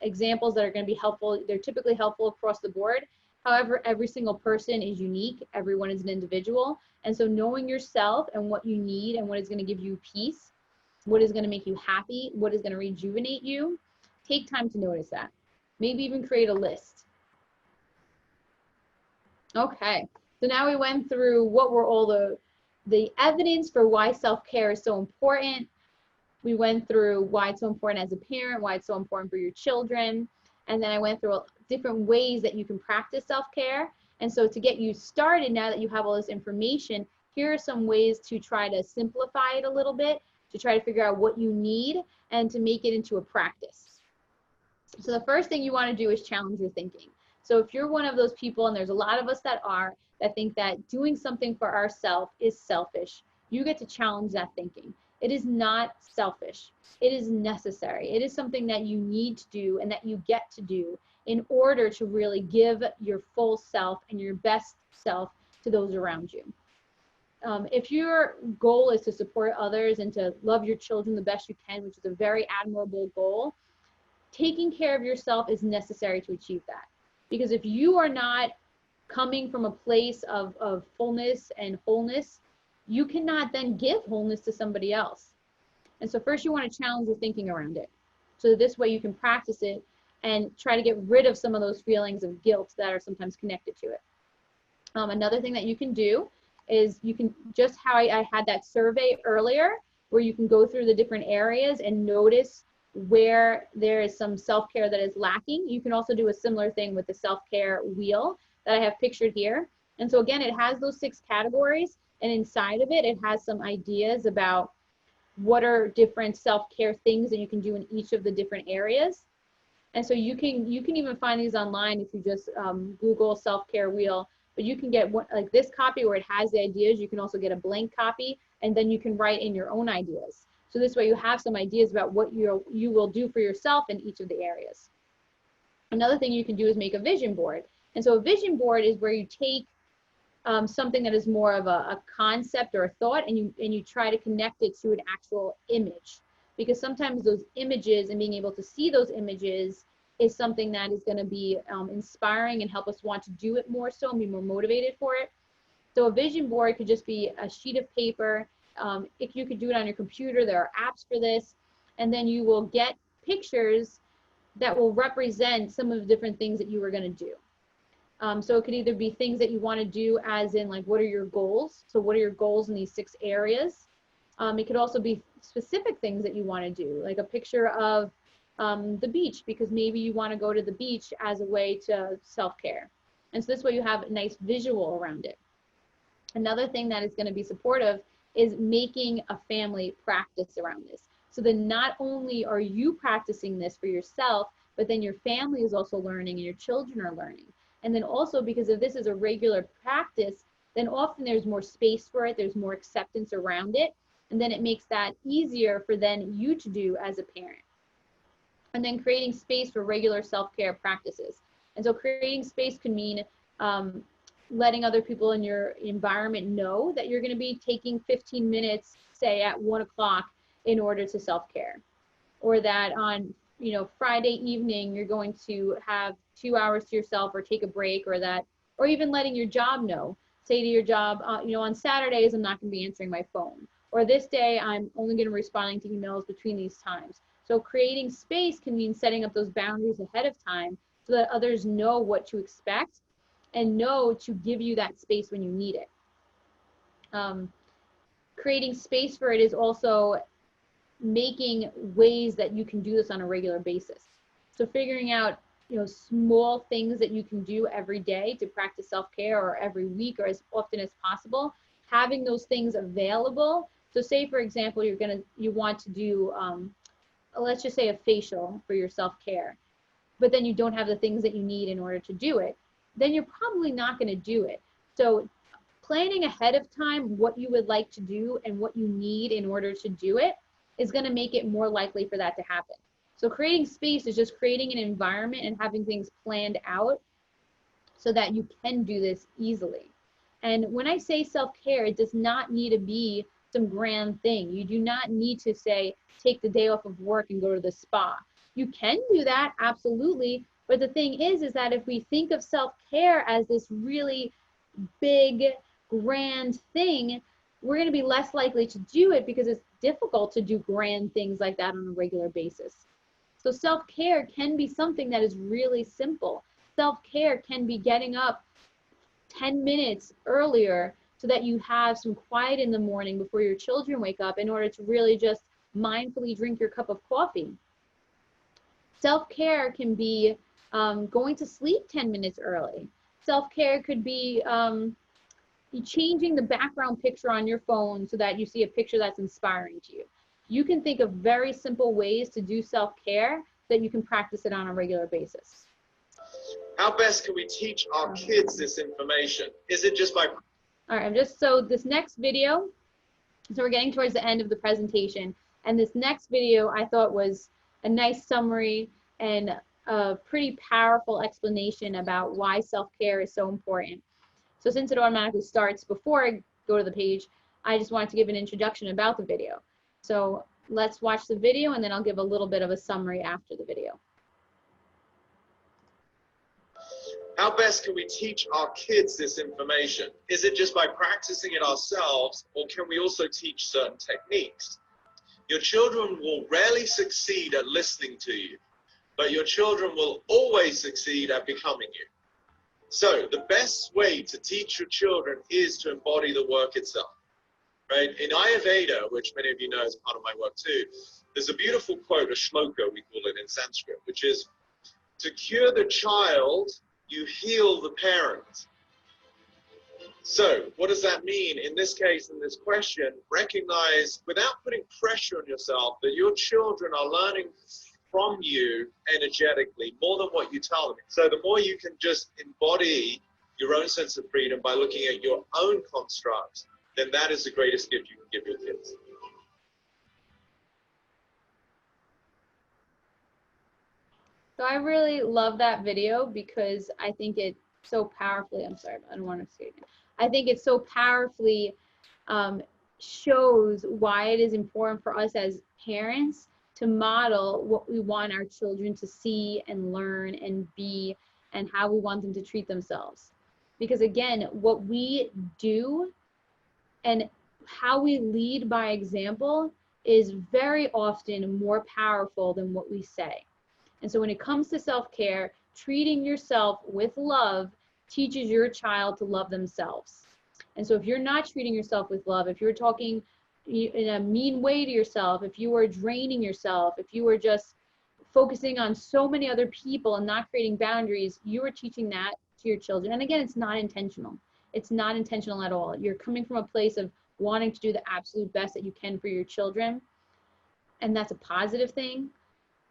examples that are going to be helpful. They're typically helpful across the board. However, every single person is unique. Everyone is an individual. And so knowing yourself and what you need and what is going to give you peace, what is going to make you happy, what is going to rejuvenate you, take time to notice that. Maybe even create a list. Okay, so now we went through what were all the evidence for why self-care is so important. We went through why it's so important as a parent, why it's so important for your children. And then I went through different ways that you can practice self-care. And so to get you started, now that you have all this information, here are some ways to try to simplify it a little bit, to try to figure out what you need and to make it into a practice. So the first thing you want to do is challenge your thinking. So if you're one of those people, and there's a lot of us that think that doing something for ourselves is selfish, you get to challenge that thinking. It is not selfish. It is necessary. It is something that you need to do and that you get to do in order to really give your full self and your best self to those around you. If your goal is to support others and to love your children the best you can, which is a very admirable goal, taking care of yourself is necessary to achieve that. Because if you are not coming from a place of fullness and wholeness, you cannot then give wholeness to somebody else. And so first you want to challenge your thinking around it. So this way you can practice it and try to get rid of some of those feelings of guilt that are sometimes connected to it. Another thing that you can do is you can, just how I had that survey earlier, where you can go through the different areas and notice where there is some self-care that is lacking. You can also do a similar thing with the self-care wheel that I have pictured here. And so again, it has those 6 categories, and inside of it, it has some ideas about what are different self-care things that you can do in each of the different areas. And so you can even find these online if you just Google self-care wheel. But you can get one, like this copy where it has the ideas. You can also get a blank copy, and then you can write in your own ideas. So this way you have some ideas about what you will do for yourself in each of the areas. Another thing you can do is make a vision board. And so a vision board is where you take something that is more of a concept or a thought, and you try to connect it to an actual image. Because sometimes those images and being able to see those images is something that is going to be inspiring and help us want to do it more so and be more motivated for it. So a vision board could just be a sheet of paper. If you could do it on your computer, there are apps for this. And then you will get pictures that will represent some of the different things that you were going to do. So it could either be things that you want to do, as in like, what are your goals? So what are your goals in these 6 areas? It could also be specific things that you want to do, like a picture of the beach, because maybe you want to go to the beach as a way to self-care. And so this way you have a nice visual around it. Another thing that is going to be supportive is making a family practice around this. So then not only are you practicing this for yourself, but then your family is also learning and your children are learning. And then also, because if this is a regular practice, then often there's more space for it, there's more acceptance around it, and then it makes that easier for then you to do as a parent. And then creating space for regular self-care practices. And so creating space could mean letting other people in your environment know that you're going to be taking 15 minutes, say at 1 o'clock, in order to self-care. Or that on Friday evening, you're going to have 2 hours to yourself or take a break, or even letting your job know. Say to your job, on Saturdays, I'm not going to be answering my phone. Or this day, I'm only going to be responding to emails between these times. So creating space can mean setting up those boundaries ahead of time so that others know what to expect and know to give you that space when you need it. Creating space for it is also making ways that you can do this on a regular basis. So figuring out, small things that you can do every day to practice self-care, or every week, or as often as possible, having those things available. So say, for example, you want to do, let's just say a facial for your self-care, but then you don't have the things that you need in order to do it, then you're probably not going to do it. So planning ahead of time what you would like to do and what you need in order to do it is going to make it more likely for that to happen. So creating space is just creating an environment and having things planned out so that you can do this easily. And when I say self-care, it does not need to be some grand thing. You do not need to say, take the day off of work and go to the spa. You can do that, absolutely. But the thing is that if we think of self-care as this really big, grand thing, we're going to be less likely to do it because it's difficult to do grand things like that on a regular basis. So self-care can be something that is really simple. Self-care can be getting up 10 minutes earlier so that you have some quiet in the morning before your children wake up in order to really just mindfully drink your cup of coffee. Self-care can be going to sleep 10 minutes early. Self-care could be changing the background picture on your phone so that you see a picture that's inspiring to you. You can think of very simple ways to do self-care that you can practice it on a regular basis. How best can we teach our kids this information? Is it just by... All right, so this next video, so we're getting towards the end of the presentation, and this next video I thought was a nice summary and a pretty powerful explanation about why self-care is so important. So since it automatically starts before I go to the page, I just wanted to give an introduction about the video. So let's watch the video and then I'll give a little bit of a summary after the video. How best can we teach our kids this information? Is it just by practicing it ourselves, or can we also teach certain techniques? Your children will rarely succeed at listening to you, but your children will always succeed at becoming you. So the best way to teach your children is to embody the work itself. Right? In Ayurveda, which many of you know is part of my work too, there's a beautiful quote, a shloka we call it in Sanskrit, which is, to cure the child, you heal the parent. So what does that mean? In this case, in this question, recognize, without putting pressure on yourself, that your children are learning from you energetically more than what you tell them. So the more you can just embody your own sense of freedom by looking at your own constructs, then that is the greatest gift you can give your kids. So I really love that video because I think it so powerfully, I'm sorry, I don't want to say it again. I think it so powerfully shows why it is important for us as parents to model what we want our children to see and learn and be, and how we want them to treat themselves. Because again, what we do and how we lead by example is very often more powerful than what we say. And so when it comes to self-care, treating yourself with love teaches your child to love themselves. And so if you're not treating yourself with love, if you're talking in a mean way to yourself, if you are draining yourself, if you are just focusing on so many other people and not creating boundaries, you are teaching that to your children. And again, it's not intentional. It's not intentional at all. You're coming from a place of wanting to do the absolute best that you can for your children. And that's a positive thing.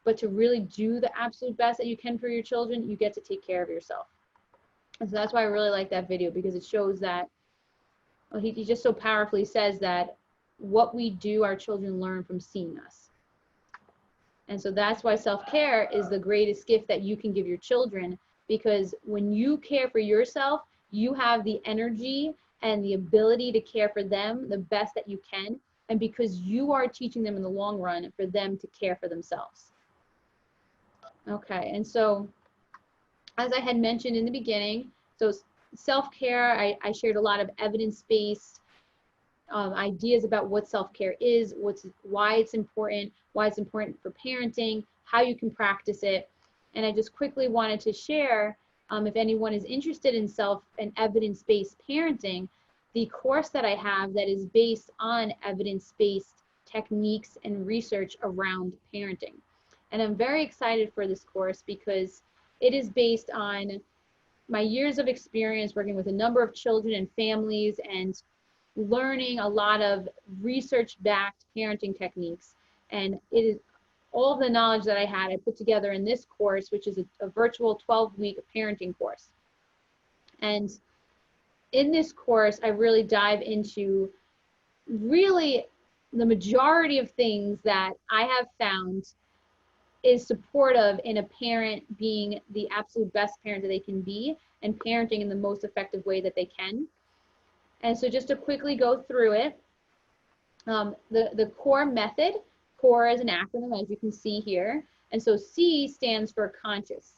But to really do the absolute best that you can for your children, you get to take care of yourself. And so that's why I really like that video, because it shows that, well, he just so powerfully says that what we do, our children learn from seeing us. And so that's why self-care is the greatest gift that you can give your children, because when you care for yourself, you have the energy and the ability to care for them the best that you can. And because you are teaching them in the long run for them to care for themselves. Okay, and so as I had mentioned in the beginning, so self-care, I shared a lot of evidence-based ideas about what self-care is, why it's important for parenting, how you can practice it. And I just quickly wanted to share, if anyone is interested in self and evidence-based parenting, the course that I have that is based on evidence-based techniques and research around parenting. And I'm very excited for this course because it is based on my years of experience working with a number of children and families and learning a lot of research-backed parenting techniques. And it is all of the knowledge that I had, I put together in this course, which is a virtual 12-week parenting course. And in this course, I really dive into really the majority of things that I have found is supportive in a parent being the absolute best parent that they can be and parenting in the most effective way that they can. And so just to quickly go through it, the core method, core is an acronym as you can see here. And so C stands for conscious.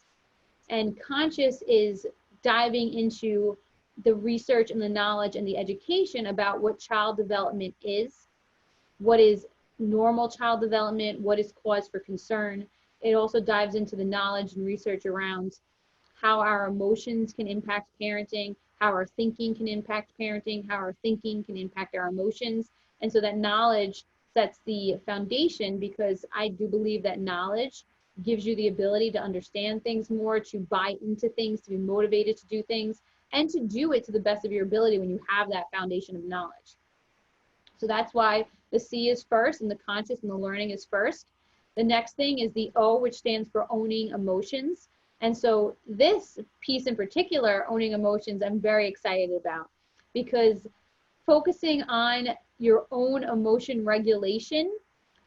And conscious is diving into the research and the knowledge and the education about what child development is, what is normal child development, what is cause for concern. It also dives into the knowledge and research around how our emotions can impact parenting, how our thinking can impact parenting, how our thinking can impact our emotions. And so that knowledge sets the foundation, because I do believe that knowledge gives you the ability to understand things more, to buy into things, to be motivated to do things, and to do it to the best of your ability when you have that foundation of knowledge. So that's why the C is first and the conscious and the learning is first. The next thing is the O, which stands for owning emotions. And so this piece in particular, owning emotions, I'm very excited about, because focusing on your own emotion regulation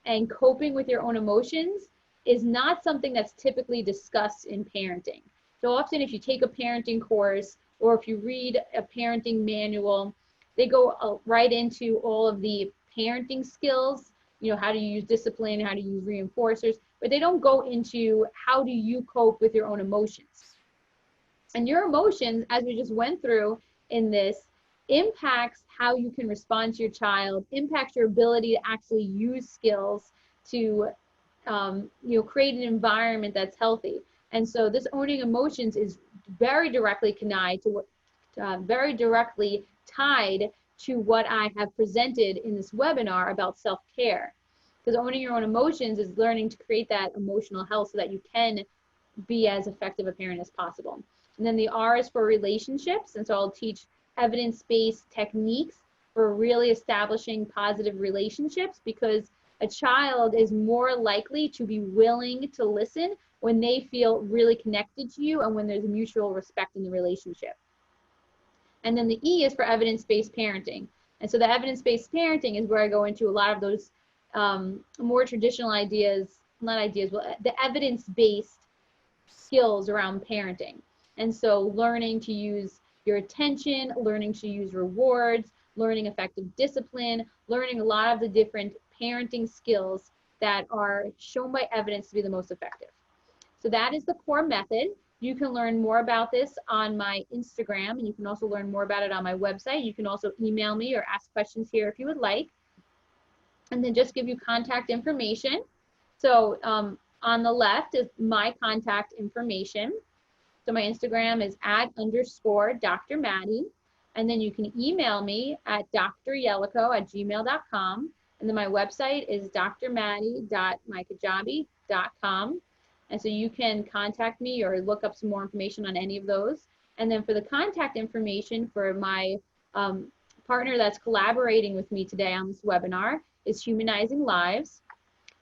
and coping with your own emotions is not something that's typically discussed in parenting. So often if you take a parenting course or if you read a parenting manual, they go right into all of the parenting skills, how to use discipline, how to use reinforcers, but they don't go into how do you cope with your own emotions. And your emotions, as we just went through in this, impacts how you can respond to your child, impacts your ability to actually use skills to create an environment that's healthy. And so this owning emotions is very directly tied to what I have presented in this webinar about self-care. Because owning your own emotions is learning to create that emotional health so that you can be as effective a parent as possible. And then the R is for relationships. And so I'll teach evidence-based techniques for really establishing positive relationships, because a child is more likely to be willing to listen when they feel really connected to you and when there's mutual respect in the relationship. And then the E is for evidence-based parenting. And so the evidence-based parenting is where I go into a lot of those more traditional ideas, the evidence-based skills around parenting. And so learning to use your attention, learning to use rewards, learning effective discipline, learning a lot of the different parenting skills that are shown by evidence to be the most effective. So that is the core method. You can learn more about this on my Instagram, and you can also learn more about it on my website. You can also email me or ask questions here if you would like. And then just give you contact information. So on the left is my contact information. So my Instagram is @_Dr. Maddie. And then you can email me at dryellico@gmail.com. And then my website is drmaddie.mykajabi.com. And so you can contact me or look up some more information on any of those. And then for the contact information for my partner that's collaborating with me today on this webinar is Humanizing Lives.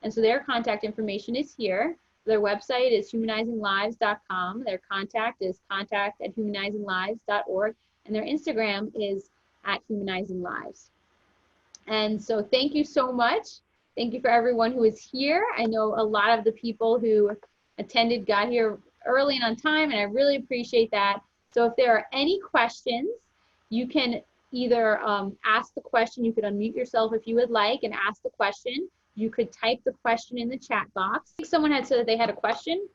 And so their contact information is here. Their website is humanizinglives.com. Their contact is contact@humanizinglives.org. And their Instagram is @humanizinglives. And so thank you so much. Thank you for everyone who is here. I know a lot of the people who attended got here early and on time, and I really appreciate that. So if there are any questions, you can either ask the question. You could unmute yourself if you would like and ask the question. You could type the question in the chat box. I think someone had said that they had a question.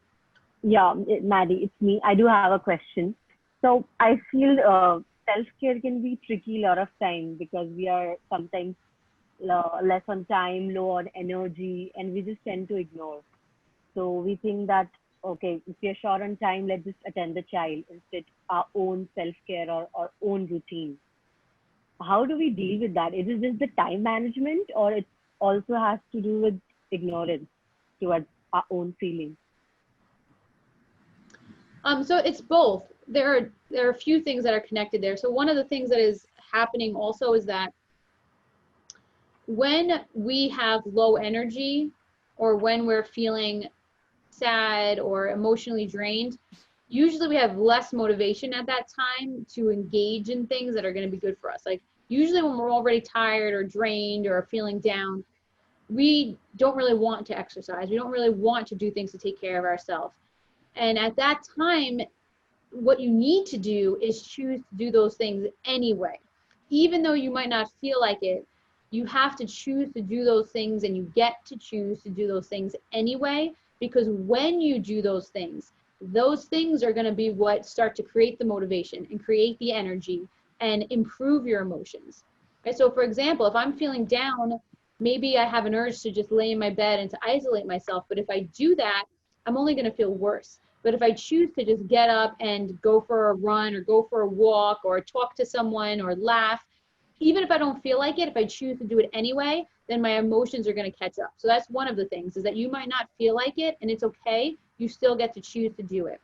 Yeah, Maddie, it's me. I do have a question. So I feel self-care can be tricky a lot of time because we are sometimes less on time, low on energy, and we just tend to ignore. So we think that, okay, if we are short on time, let's just attend the child instead our own self-care or our own routine. How do we deal with that? Is it just the time management, or it also has to do with ignorance towards our own feelings? So it's both. There are a few things that are connected there. So one of the things that is happening also is that when we have low energy or when we're feeling sad or emotionally drained, usually we have less motivation at that time to engage in things that are going to be good for us. Like usually when we're already tired or drained or feeling down, we don't really want to exercise. We don't really want to do things to take care of ourselves. And at that time, what you need to do is choose to do those things anyway. Even though you might not feel like it, you have to choose to do those things, and you get to choose to do those things anyway, because when you do those things are going to be what start to create the motivation and create the energy and improve your emotions. Right? So for example, if I'm feeling down, maybe I have an urge to just lay in my bed and to isolate myself, but if I do that, I'm only going to feel worse. But if I choose to just get up and go for a run or go for a walk or talk to someone or laugh, even if I don't feel like it, if I choose to do it anyway, then my emotions are going to catch up. So that's one of the things, is that you might not feel like it, and it's okay. You still get to choose to do it.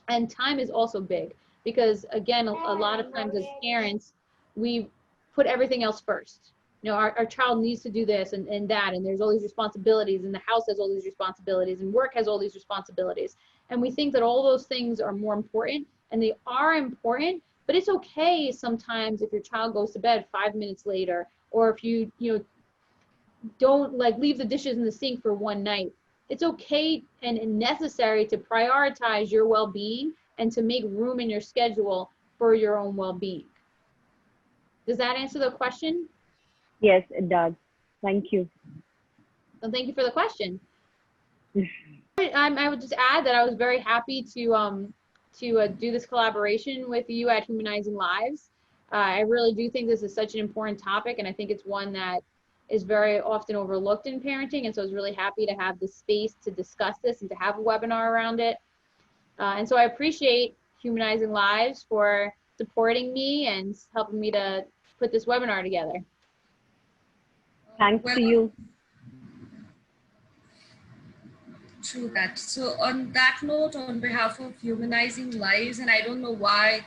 And time is also big, because again, a lot of times as parents, we put everything else first. You know, our child needs to do this and that, and there's all these responsibilities, and the house has all these responsibilities, and work has all these responsibilities. And we think that all those things are more important, and they are important, but it's okay sometimes if your child goes to bed 5 minutes later, or if you don't leave the dishes in the sink for one night. It's okay and necessary to prioritize your well-being and to make room in your schedule for your own well-being. Does that answer the question? Yes, it does. Thank you. So thank you for the question. I would just add that I was very happy to do this collaboration with you at Humanizing Lives. I really do think this is such an important topic, and I think it's one that is very often overlooked in parenting. And so I was really happy to have the space to discuss this and to have a webinar around it. And so I appreciate Humanizing Lives for supporting me and helping me to put this webinar together. Thanks to you. True that. So on that note, on behalf of Humanizing Lives, and I don't know why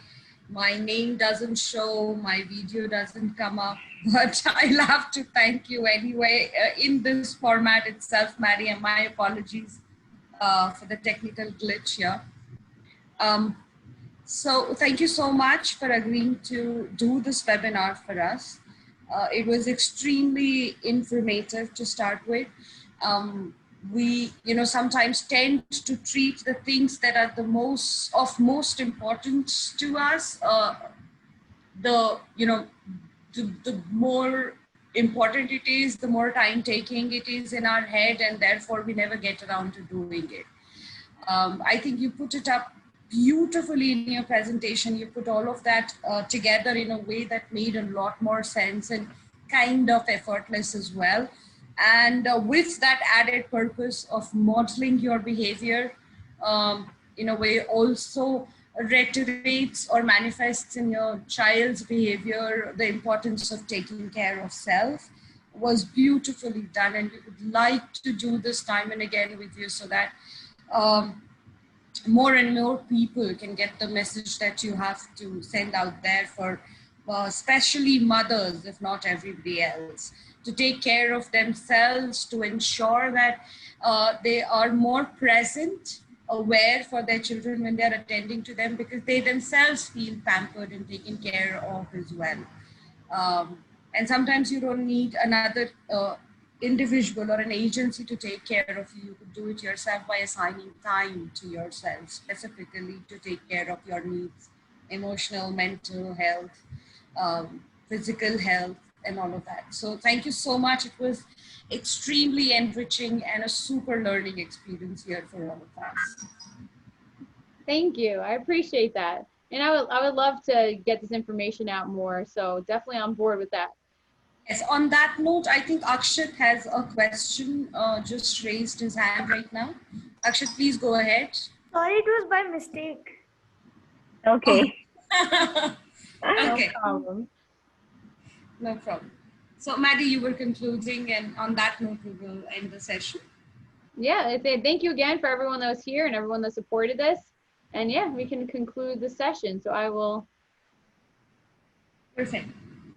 my name doesn't show, my video doesn't come up, but I'll have to thank you anyway in this format itself, Maddie, and my apologies for the technical glitch here. So thank you so much for agreeing to do this webinar for us. It was extremely informative to start with. We, sometimes tend to treat the things that are the most importance to us. The more important it is, the more time taking it is in our head, and therefore we never get around to doing it. I think you put it up beautifully in your presentation. You put all of that together in a way that made a lot more sense and kind of effortless as well. And with that added purpose of modeling your behavior, in a way also reiterates or manifests in your child's behavior the importance of taking care of self, was beautifully done. And we would like to do this time and again with you so that more and more people can get the message that you have to send out there for especially mothers, if not everybody else, to take care of themselves, to ensure that they are more present, aware for their children when they're attending to them, because they themselves feel pampered and taken care of as well. And sometimes you don't need another individual or an agency to take care of you. You could do it yourself by assigning time to yourself specifically to take care of your needs, emotional, mental health, physical health, and all of that. So thank you so much. It was extremely enriching and a super learning experience here for all of us. Thank you. I appreciate that. And I would love to get this information out more. So definitely on board with that. Yes, on that note, I think Akshat has a question, just raised his hand right now. Akshat, please go ahead. Sorry, it was by mistake. Okay. Oh. Okay. No problem. No problem. So Maddie, you were concluding, and on that note, we will end the session. Yeah, thank you again for everyone that was here and everyone that supported this. And yeah, we can conclude the session. So I will. Perfect.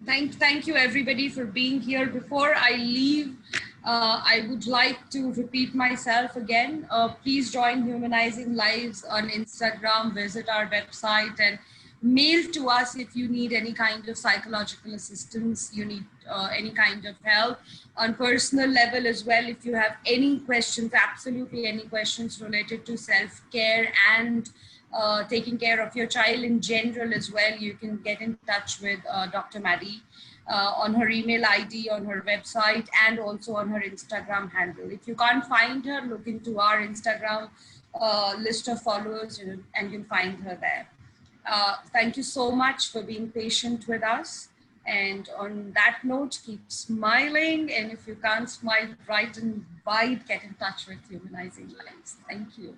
Thank you everybody for being here. Before I leave, I would like to repeat myself again. Please join Humanizing Lives on Instagram, visit our website, and mail to us if you need any kind of psychological assistance, you need any kind of help on personal level as well. If you have any questions, absolutely any questions related to self-care and taking care of your child in general as well, you can get in touch with Dr. Maddie on her email ID, on her website, and also on her Instagram handle. If you can't find her, look into our Instagram list of followers and you'll find her there. Thank you so much for being patient with us. And on that note, keep smiling. And if you can't smile bright and wide, get in touch with Humanizing Lives. Thank you.